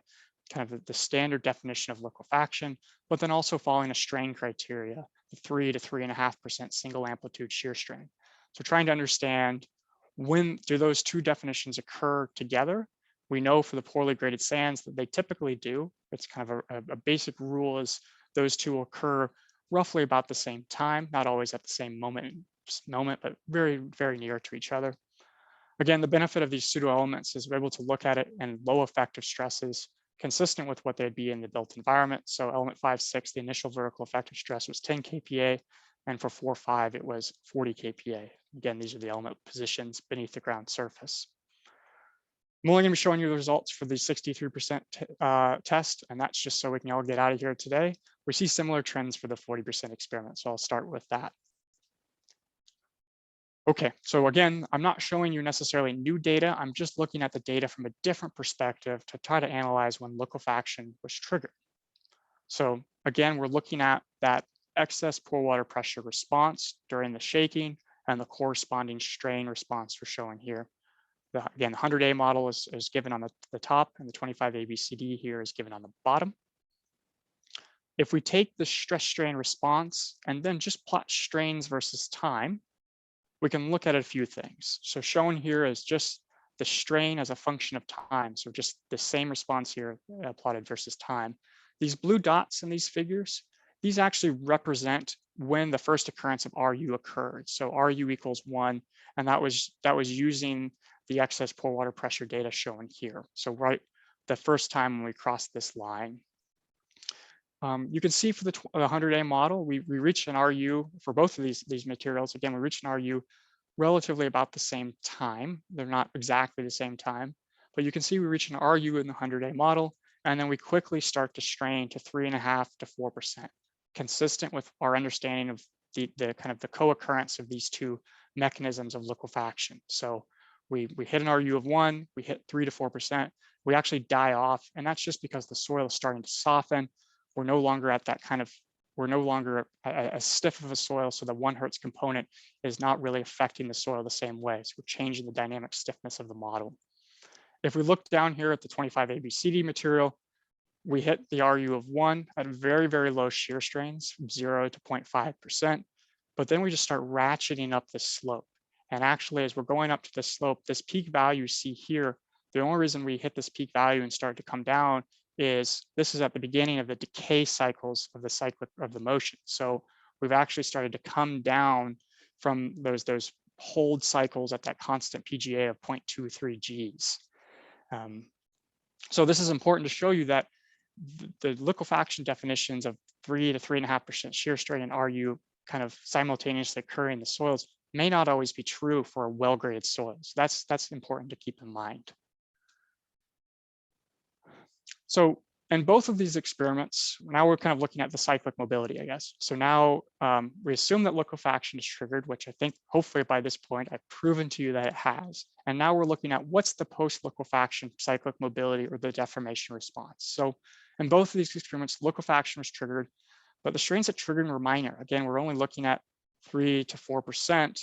kind of the standard definition of liquefaction, but then also following a strain criteria, the 3 to 3.5% single amplitude shear strain. So trying to understand, when do those two definitions occur together? We know for the poorly graded sands that they typically do. It's kind of a basic rule is those two occur roughly about the same time, not always at the same moment, but very, very near to each other. Again, the benefit of these pseudo elements is we're able to look at it in low effective stresses consistent with what they'd be in the built environment. So element 5.6, the initial vertical effective stress was 10 kPa, and for 4.5, it was 40 kPa. Again, these are the element positions beneath the ground surface. I'm only going to be showing you the results for the 63% test, and that's just so we can all get out of here today. We see similar trends for the 40% experiment, so I'll start with that. Okay, so again, I'm not showing you necessarily new data. I'm just looking at the data from a different perspective to try to analyze when liquefaction was triggered. So again, we're looking at that excess pore water pressure response during the shaking and the corresponding strain response we're showing here. Again, the 100A model is given on the top, and the 25 ABCD here is given on the bottom. If we take the stress strain response and then just plot strains versus time, we can look at a few things. So shown here is just the strain as a function of time. So just the same response here plotted versus time. These blue dots in these figures, these actually represent when the first occurrence of RU occurred. So RU equals 1, and that was using the excess pore water pressure data shown here. So right the first time when we crossed this line. You can see for the 100A model, we reached an RU for both of these materials. Again, we reached an RU relatively about the same time. They're not exactly the same time, but you can see we reach an RU in the 100A model, and then we quickly start to strain to 3.5 to 4%, consistent with our understanding of the kind of the co-occurrence of these two mechanisms of liquefaction. So we hit an RU of 1, we hit 3 to 4%, we actually die off, and that's just because the soil is starting to soften. We're no longer at that kind of, we're no longer as stiff of a soil, so the 1 Hertz component is not really affecting the soil the same way. So we're changing the dynamic stiffness of the model. If we look down here at the 25 ABCD material, we hit the RU of 1 at very, very low shear strains, from 0 to 0.5%, but then we just start ratcheting up the slope. And actually, as we're going up to the slope, this peak value you see here, the only reason we hit this peak value and start to come down is this is at the beginning of the decay cycles of the motion. So we've actually started to come down from those hold cycles at that constant PGA of 0.23 Gs. So this is important to show you that the liquefaction definitions of 3 to 3.5% shear strain and RU kind of simultaneously occurring in the soils may not always be true for well-graded soils. That's important to keep in mind. So in both of these experiments, now we're kind of looking at the cyclic mobility, I guess. So now we assume that liquefaction is triggered, which I think hopefully by this point I've proven to you that it has. And now we're looking at what's the post-liquefaction cyclic mobility or the deformation response. So in both of these experiments, liquefaction was triggered, but the strains that triggered were minor. Again, we're only looking at 3 to 4%,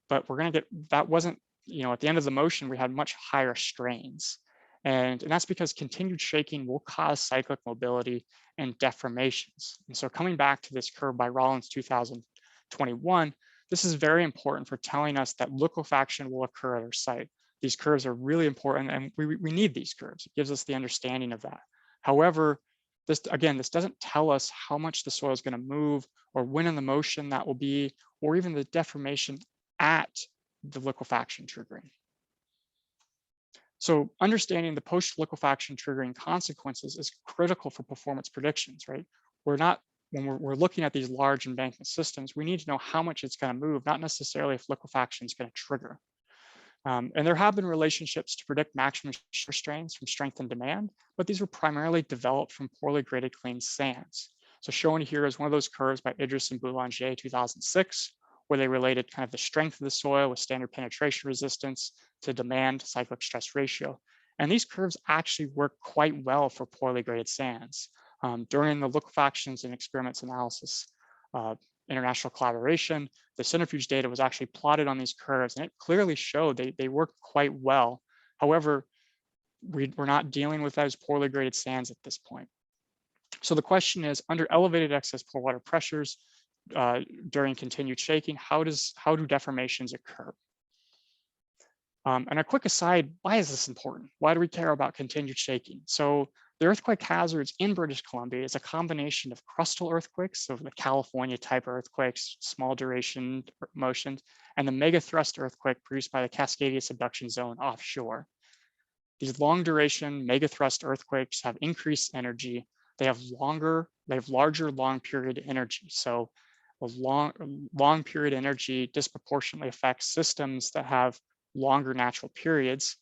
but we're going to get, that wasn't, at the end of the motion, we had much higher strains. And that's because continued shaking will cause cyclic mobility and deformations. And so coming back to this curve by Rollins 2021, this is very important for telling us that liquefaction will occur at our site. These curves are really important, and we need these curves. It gives us the understanding of that. However, this doesn't tell us how much the soil is going to move or when in the motion that will be, or even the deformation at the liquefaction triggering. So understanding the post-liquefaction triggering consequences is critical for performance predictions, right? we're not, when we're looking at these large embankment systems, we need to know how much it's going to move, not necessarily if liquefaction is going to trigger. And there have been relationships to predict maximum shear strains from strength and demand, but these were primarily developed from poorly graded clean sands. So shown here is one of those curves by Idris and Boulanger 2006, where they related kind of the strength of the soil with standard penetration resistance to demand cyclic stress ratio. And these curves actually work quite well for poorly graded sands. During the liquefactions and experiments analysis international collaboration, the centrifuge data was actually plotted on these curves, and it clearly showed they work quite well. However, we're not dealing with those poorly graded sands at this point. So the question is, under elevated excess pore water pressures during continued shaking, how do deformations occur? And a quick aside, why is this important? Why do we care about continued shaking? So the earthquake hazards in British Columbia is a combination of crustal earthquakes, so the California type earthquakes, small duration motions, and the mega thrust earthquake produced by the Cascadia subduction zone offshore. These long duration mega thrust earthquakes have increased energy. They have larger long period energy. So a long period energy disproportionately affects systems that have longer natural periods,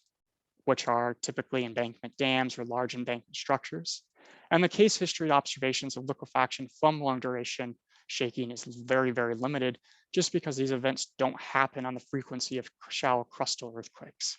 which are typically embankment dams or large embankment structures. And the case history observations of liquefaction from long duration shaking is very, very limited, just because these events don't happen on the frequency of shallow crustal earthquakes.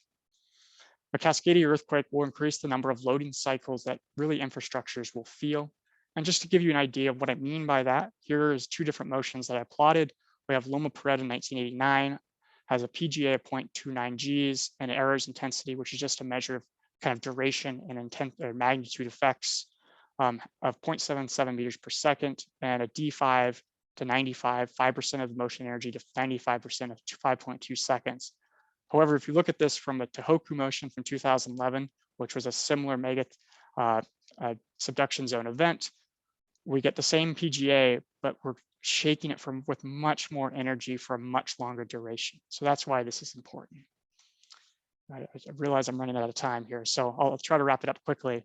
A Cascadia earthquake will increase the number of loading cycles that really infrastructures will feel. And just to give you an idea of what I mean by that, here is two different motions that I plotted. We have Loma Prieta in 1989, has a PGA of 0.29 Gs and errors intensity, which is just a measure of kind of duration and intent or magnitude effects of 0.77 meters per second, and a D5 to 95, 5% of the motion energy to 95% of 5.2 seconds. However, if you look at this from a Tohoku motion from 2011, which was a similar mega subduction zone event, we get the same PGA, but we're shaking it with much more energy for a much longer duration. So that's why this is important. I realize I'm running out of time here, so I'll try to wrap it up quickly.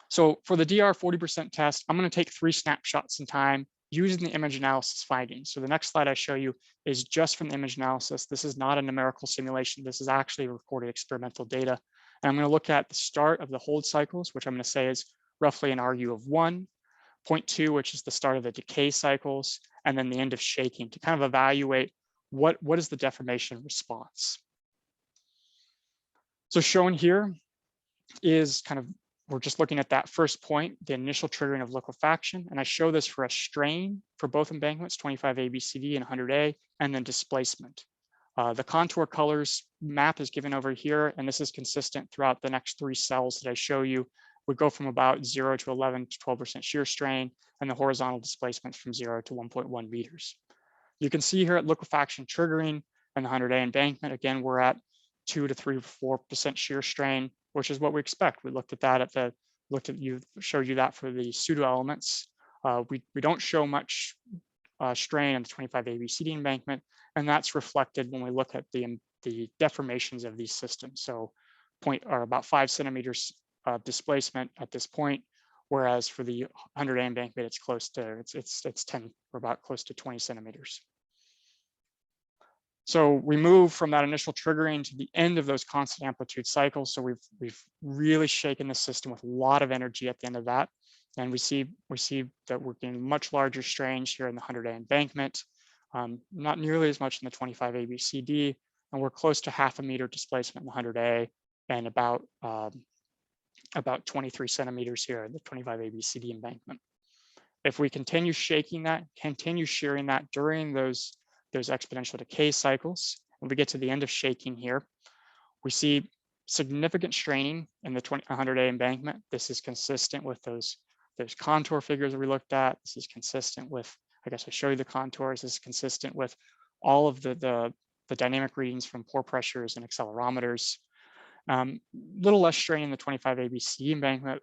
So for the DR 40% test, I'm going to take 3 snapshots in time using the image analysis findings. So the next slide I show you is just from the image analysis. This is not a numerical simulation. This is actually recorded experimental data. And I'm going to look at the start of the hold cycles, which I'm going to say is roughly an RU of 1, 0.2, which is the start of the decay cycles, and then the end of shaking to kind of evaluate what is the deformation response. So shown here is kind of, we're just looking at that first point, the initial triggering of liquefaction. And I show this for a strain for both embankments, 25 ABCD and 100A, and then displacement. The contour colors map is given over here, and this is consistent throughout the next 3 cells that I show you. We go from about 0 to 11 to 12% shear strain, and the horizontal displacement from 0 to 1.1 meters. You can see here at liquefaction triggering and the 100A embankment, again, we're at 2 to 3 to 4% shear strain, which is what we expect. We looked at that showed you that for the pseudo elements. We don't show much strain in the 25 ABCD embankment, and that's reflected when we look at the deformations of these systems. So about 5 centimeters displacement at this point, whereas for the 100A embankment, it's close to it's 10 or about close to 20 centimeters. So we move from that initial triggering to the end of those constant amplitude cycles. So we've really shaken the system with a lot of energy at the end of that. And we see that we're getting much larger strains here in the 100A embankment, not nearly as much in the 25 ABCD, and we're close to 0.5 meter displacement in the 100A and about 23 centimeters here in the 25 ABCD embankment. If we continue shaking that, continue shearing that during those exponential decay cycles, when we get to the end of shaking here, we see significant straining in the 100A embankment. This is consistent with those contour figures that we looked at. This is consistent with, I guess I show you the contours. This is consistent with all of the dynamic readings from pore pressures and accelerometers. Little less strain in the 25 ABC embankment,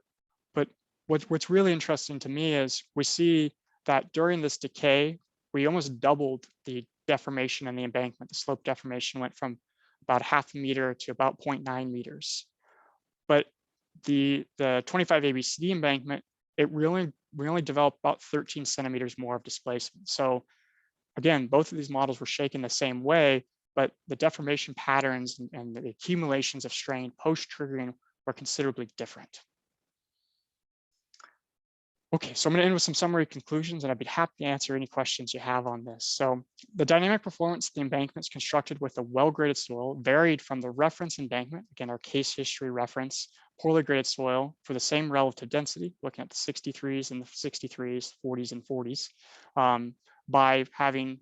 but what's really interesting to me is we see that during this decay, we almost doubled the deformation in the embankment. The slope deformation went from about 0.5 meter to about 0.9 meters. But the 25 ABCD embankment, it really we only developed about 13 centimeters more of displacement. So again, both of these models were shaken the same way, but the deformation patterns and the accumulations of strain post-triggering were considerably different. Okay, so I'm going to end with some summary conclusions, and I'd be happy to answer any questions you have on this. So the dynamic performance of the embankments constructed with a well-graded soil varied from the reference embankment, again, our case history reference, poorly graded soil for the same relative density, looking at the 63s and the 63s, 40s and 40s, by having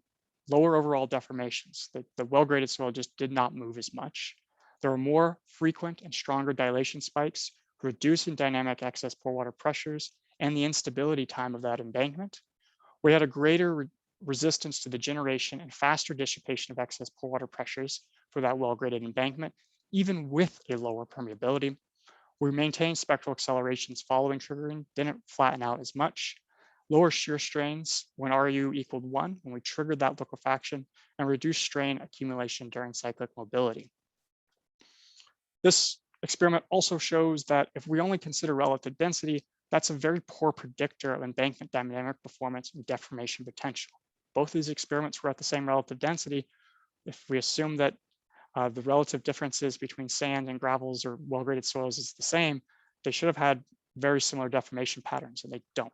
lower overall deformations. The well-graded soil just did not move as much. There were more frequent and stronger dilation spikes, reducing dynamic excess pore water pressures and the instability time of that embankment. We had a greater resistance to the generation and faster dissipation of excess pore water pressures for that well-graded embankment, even with a lower permeability. We maintained spectral accelerations following triggering, didn't flatten out as much. Lower shear strains when RU equaled 1 when we triggered that liquefaction, and reduced strain accumulation during cyclic mobility. This experiment also shows that if we only consider relative density, that's a very poor predictor of embankment dynamic performance and deformation potential. Both these experiments were at the same relative density. If we assume that the relative differences between sand and gravels or well-graded soils is the same, they should have had very similar deformation patterns, and they don't.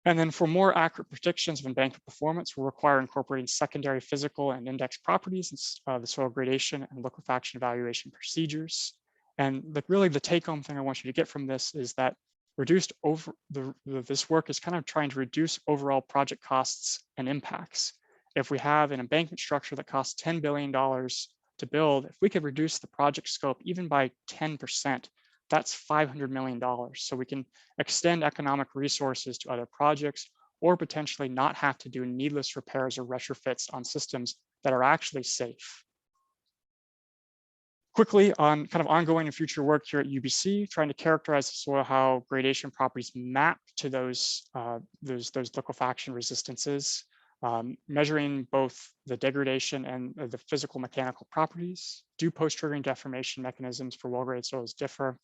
And then for more accurate predictions of embankment performance, we'll require incorporating secondary physical and index properties, the soil gradation and liquefaction evaluation procedures. And really the take-home thing I want you to get from this is that this work is kind of trying to reduce overall project costs and impacts. If we have an embankment structure that costs $10 billion to build, if we could reduce the project scope even by 10%, that's $500 million. So we can extend economic resources to other projects, or potentially not have to do needless repairs or retrofits on systems that are actually safe. Quickly on kind of ongoing and future work here at UBC, trying to characterize the soil, how gradation properties map to those liquefaction resistances, measuring both the degradation and the physical mechanical properties. Do post-triggering deformation mechanisms for well-graded soils differ?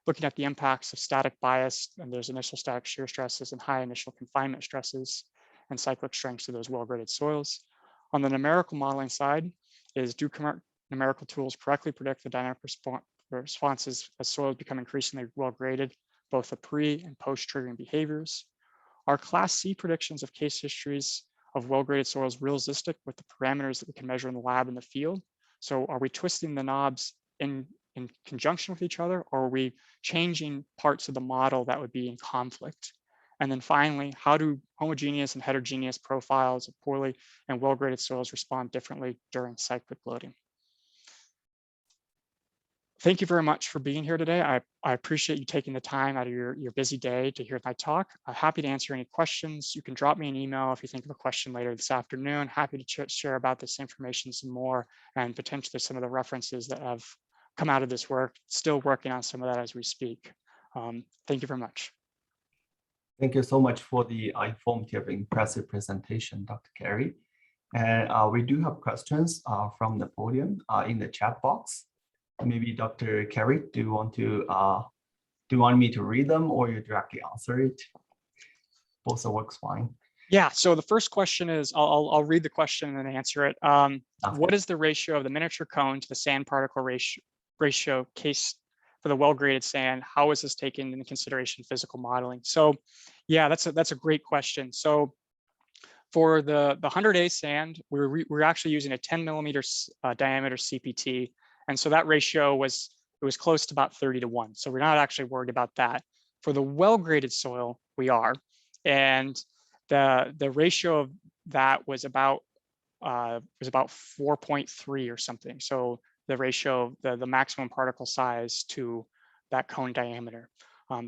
Looking at the impacts of static bias, and there's initial static shear stresses and high initial confinement stresses and cyclic strengths of those well-graded soils. On the numerical modeling side is, do numerical tools correctly predict the dynamic responses as soils become increasingly well-graded, both the pre and post-triggering behaviors? Are Class C predictions of case histories of well-graded soils realistic with the parameters that we can measure in the lab in the field? So are we twisting the knobs in conjunction with each other, or are we changing parts of the model that would be in conflict? And then finally, how do homogeneous and heterogeneous profiles of poorly and well-graded soils respond differently during cyclic loading? Thank you very much for being here today. I appreciate you taking the time out of your busy day to hear my talk. I'm happy to answer any questions. You can drop me an email if you think of a question later this afternoon. Happy to share about this information some more, and potentially some of the references that have come out of this work. Still working on some of that as we speak. Thank you very much. Thank you so much for the informative, impressive presentation, Dr. Carey. And we do have questions from the podium in the chat box. Maybe Dr. Carey, do you want me to read them, or you directly answer it? Also works fine. Yeah, so the first question is, I'll read the question and then answer it. What is the ratio of the miniature cone to the sand particle ratio case for the well-graded sand? How is this taken into consideration in physical modeling? So yeah, that's a great question. So for the 100A sand, we're actually using a 10 millimeter diameter CPT. And so that ratio was close to about 30-1. So we're not actually worried about that. For the well-graded soil, we are. And the ratio of that was about 4.3 or something. So the ratio of the maximum particle size to that cone diameter.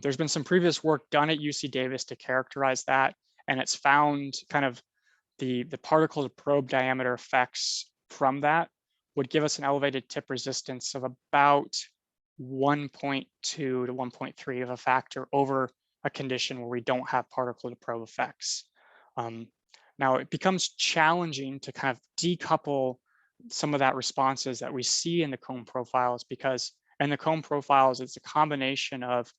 There's been some previous work done at UC Davis to characterize that, and it's found kind of the particle to probe diameter effects from that would give us an elevated tip resistance of about 1.2 to 1.3 of a factor over a condition where we don't have particle to probe effects. Now it becomes challenging to kind of decouple some of that responses that we see in the cone profiles, because in the cone profiles, it's a combination of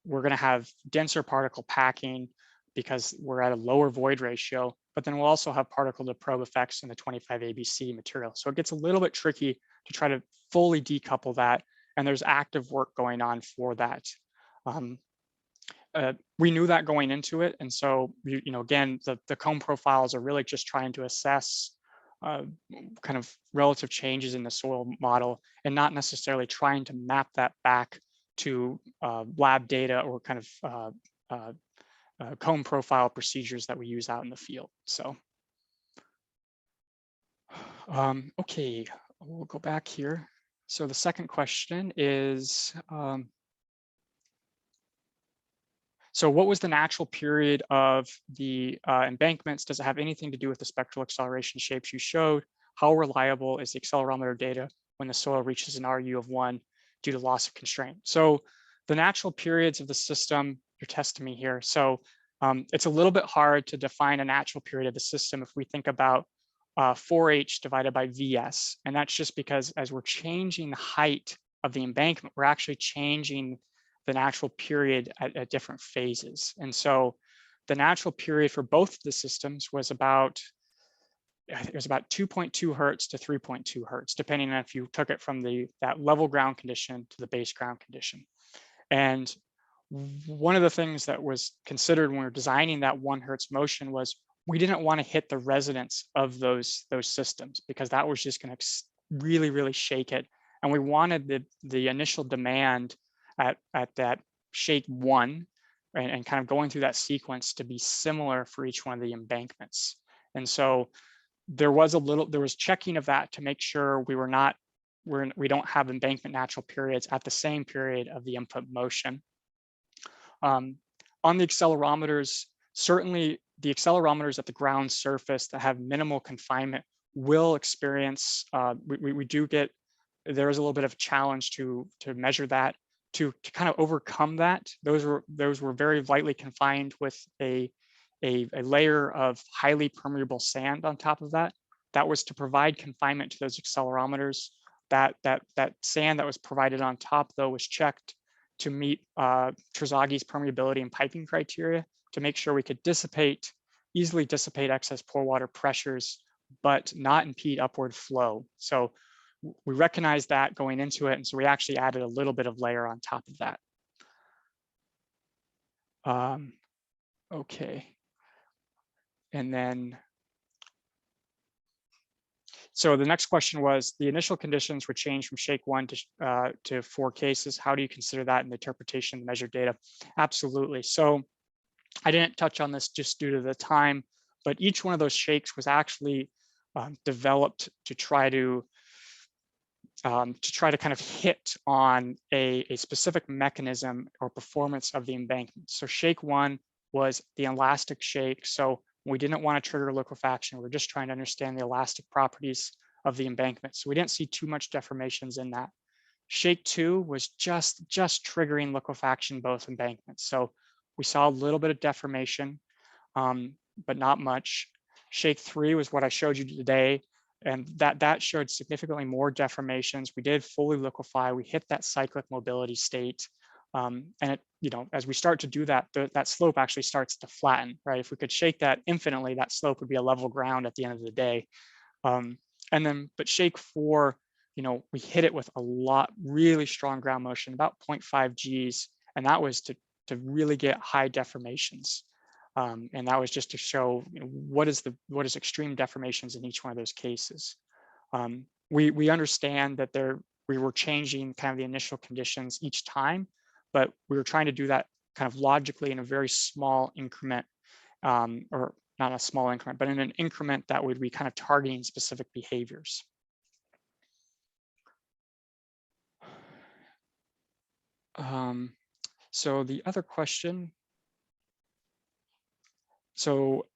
we're going to have denser particle packing because we're at a lower void ratio, but then we'll also have particle to probe effects in the 25 ABC material. So it gets a little bit tricky to try to fully decouple that, and there's active work going on for that. We knew that going into it, and so again, the cone profiles are really just trying to assess kind of relative changes in the soil model, and not necessarily trying to map that back to lab data or kind of cone profile procedures that we use out in the field. So, okay, we'll go back here. So the second question is, so what was the natural period of the embankments? Does it have anything to do with the spectral acceleration shapes you showed? How reliable is the accelerometer data when the soil reaches an RU of 1 due to loss of constraint? So the natural periods of the system, you're testing me here. So it's a little bit hard to define a natural period of the system if we think about 4H divided by VS. And that's just because as we're changing the height of the embankment, we're actually changing the natural period at different phases. And so the natural period for both of the systems was about, it was about 2.2 hertz to 3.2 hertz, depending on if you took it from that level ground condition to the base ground condition. And one of the things that was considered when we were designing that 1 hertz motion was we didn't want to hit the resonance of those systems, because that was just going to really, really shake it. And we wanted the initial demand at that shake 1 and kind of going through that sequence to be similar for each one of the embankments. And so there was checking of that to make sure we don't have embankment natural periods at the same period of the input motion. On the accelerometers, certainly the accelerometers at the ground surface that have minimal confinement will experience, we do get, there is a little bit of a challenge to measure that. To kind of overcome that, those were very lightly confined with a layer of highly permeable sand on top of that. That was to provide confinement to those accelerometers. That sand that was provided on top, though, was checked to meet Terzaghis permeability and piping criteria to make sure we could easily dissipate excess pore water pressures, but not impede upward flow. So we recognized that going into it, and so we actually added a little bit of layer on top of that. Okay, and then, so the next question was, the initial conditions were changed from shake 1 to 4 cases. How do you consider that in the interpretation of the measured data? Absolutely. So I didn't touch on this just due to the time, but each one of those shakes was actually developed to try to kind of hit on a specific mechanism or performance of the embankment. So shake 1 was the elastic shake. So we didn't want to trigger liquefaction. We're just trying to understand the elastic properties of the embankment. So we didn't see too much deformations in that. Shake 2 was just triggering liquefaction both embankments. So we saw a little bit of deformation, but not much. Shake 3 was what I showed you today, and that showed significantly more deformations. We did fully liquefy. We hit that cyclic mobility state, and it, as we start to do that, that slope actually starts to flatten, right? If we could shake that infinitely, that slope would be a level ground at the end of the day. But shake 4, we hit it with a lot, really strong ground motion, about 0.5 Gs, and that was to really get high deformations. And that was just to show what is extreme deformations in each one of those cases. We understand that we were changing kind of the initial conditions each time, but we were trying to do that kind of logically in a very small increment, or not a small increment, but in an increment that would be kind of targeting specific behaviors. So the other question, so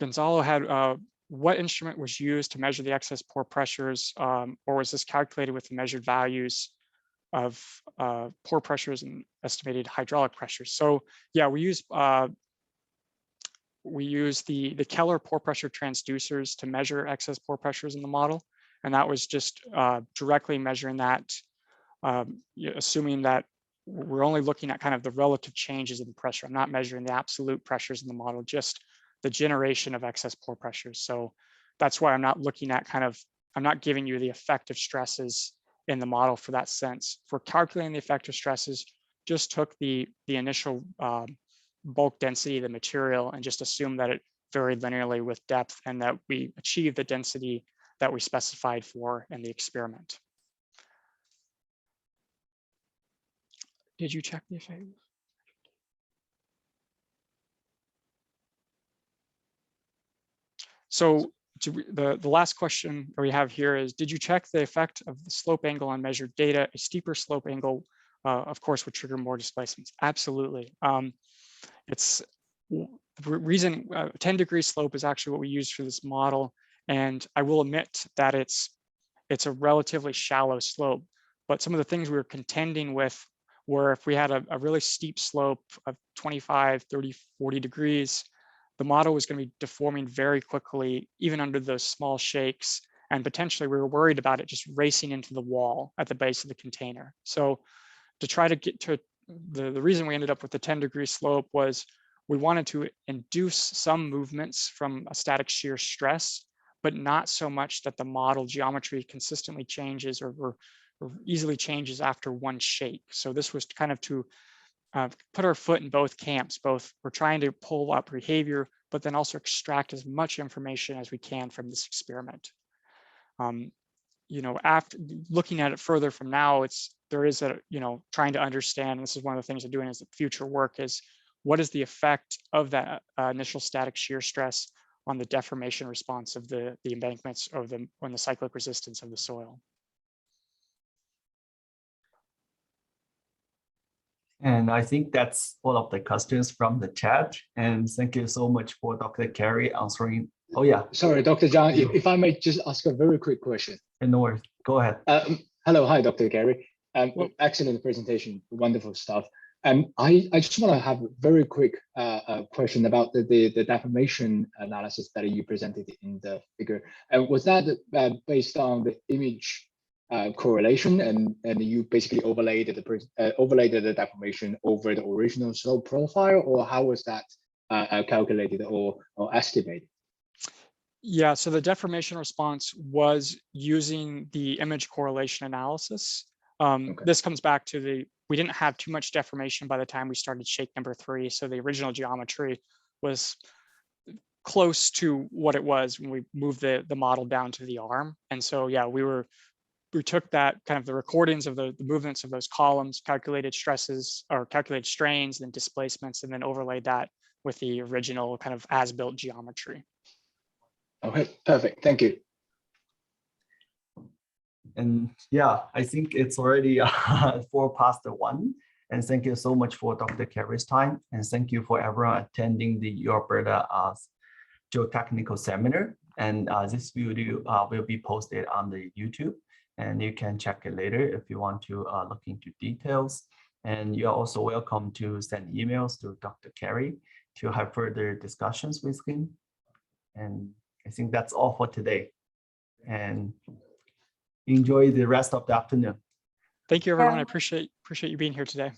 Gonzalo had, what instrument was used to measure the excess pore pressures, or was this calculated with the measured values of pore pressures and estimated hydraulic pressures? So yeah, we use the Keller pore pressure transducers to measure excess pore pressures in the model, and that was just directly measuring that, assuming that we're only looking at kind of the relative changes in the pressure. I'm not measuring the absolute pressures in the model, just the generation of excess pore pressures. So that's why I'm not looking at I'm not giving you the effective stresses in the model for that sense. For calculating the effective stresses, just took the initial bulk density of the material and just assumed that it varied linearly with depth and that we achieved the density that we specified for in the experiment. Did you check the effect? So the last question that we have here is, did you check the effect of the slope angle on measured data? A steeper slope angle, of course, would trigger more displacements. Absolutely. It's the reason 10-degree slope is actually what we use for this model. And I will admit that it's a relatively shallow slope, but some of the things we were contending with were if we had a really steep slope of 25, 30, 40 degrees, the model was going to be deforming very quickly, even under those small shakes. And potentially we were worried about it just racing into the wall at the base of the container. So to try to get to the reason we ended up with the 10-degree slope was we wanted to induce some movements from a static shear stress, but not so much that the model geometry consistently changes or easily changes after one shake. So this was kind of to put our foot in both camps. Both we're trying to pull up behavior, but then also extract as much information as we can from this experiment. After looking at it further from now, there is trying to understand, and this is one of the things I'm doing as future work, is what is the effect of that initial static shear stress on the deformation response of the embankments or on the cyclic resistance of the soil. And I think that's all of the questions from the chat. And thank you so much for Dr. Carey answering. Oh yeah. Sorry, Dr. Zhang, if I may just ask a very quick question. No worries. Go ahead. Hello, hi, Dr. Carey. Excellent presentation, wonderful stuff. I just want to have a very quick question about the deformation analysis that you presented in the figure. Was that based on the image correlation, and you basically overlaid the deformation over the original slope profile, or how was that calculated or estimated? Yeah, so the deformation response was using the image correlation analysis. Okay. This comes back to we didn't have too much deformation by the time we started shake number 3. So the original geometry was close to what it was when we moved the model down to the arm. And so, yeah, we took that kind of the recordings of the movements of those columns, calculated stresses or calculated strains and displacements, and then overlaid that with the original kind of as-built geometry. Okay, perfect. Thank you. And yeah, I think it's already 1:04. And thank you so much for Dr. Carey's time. And thank you for everyone attending the Alberta geotechnical seminar. And this video will be posted on the YouTube. And you can check it later if you want to look into details. And you're also welcome to send emails to Dr. Carey to have further discussions with him. And I think that's all for today. And enjoy the rest of the afternoon. Thank you, everyone. I appreciate you being here today.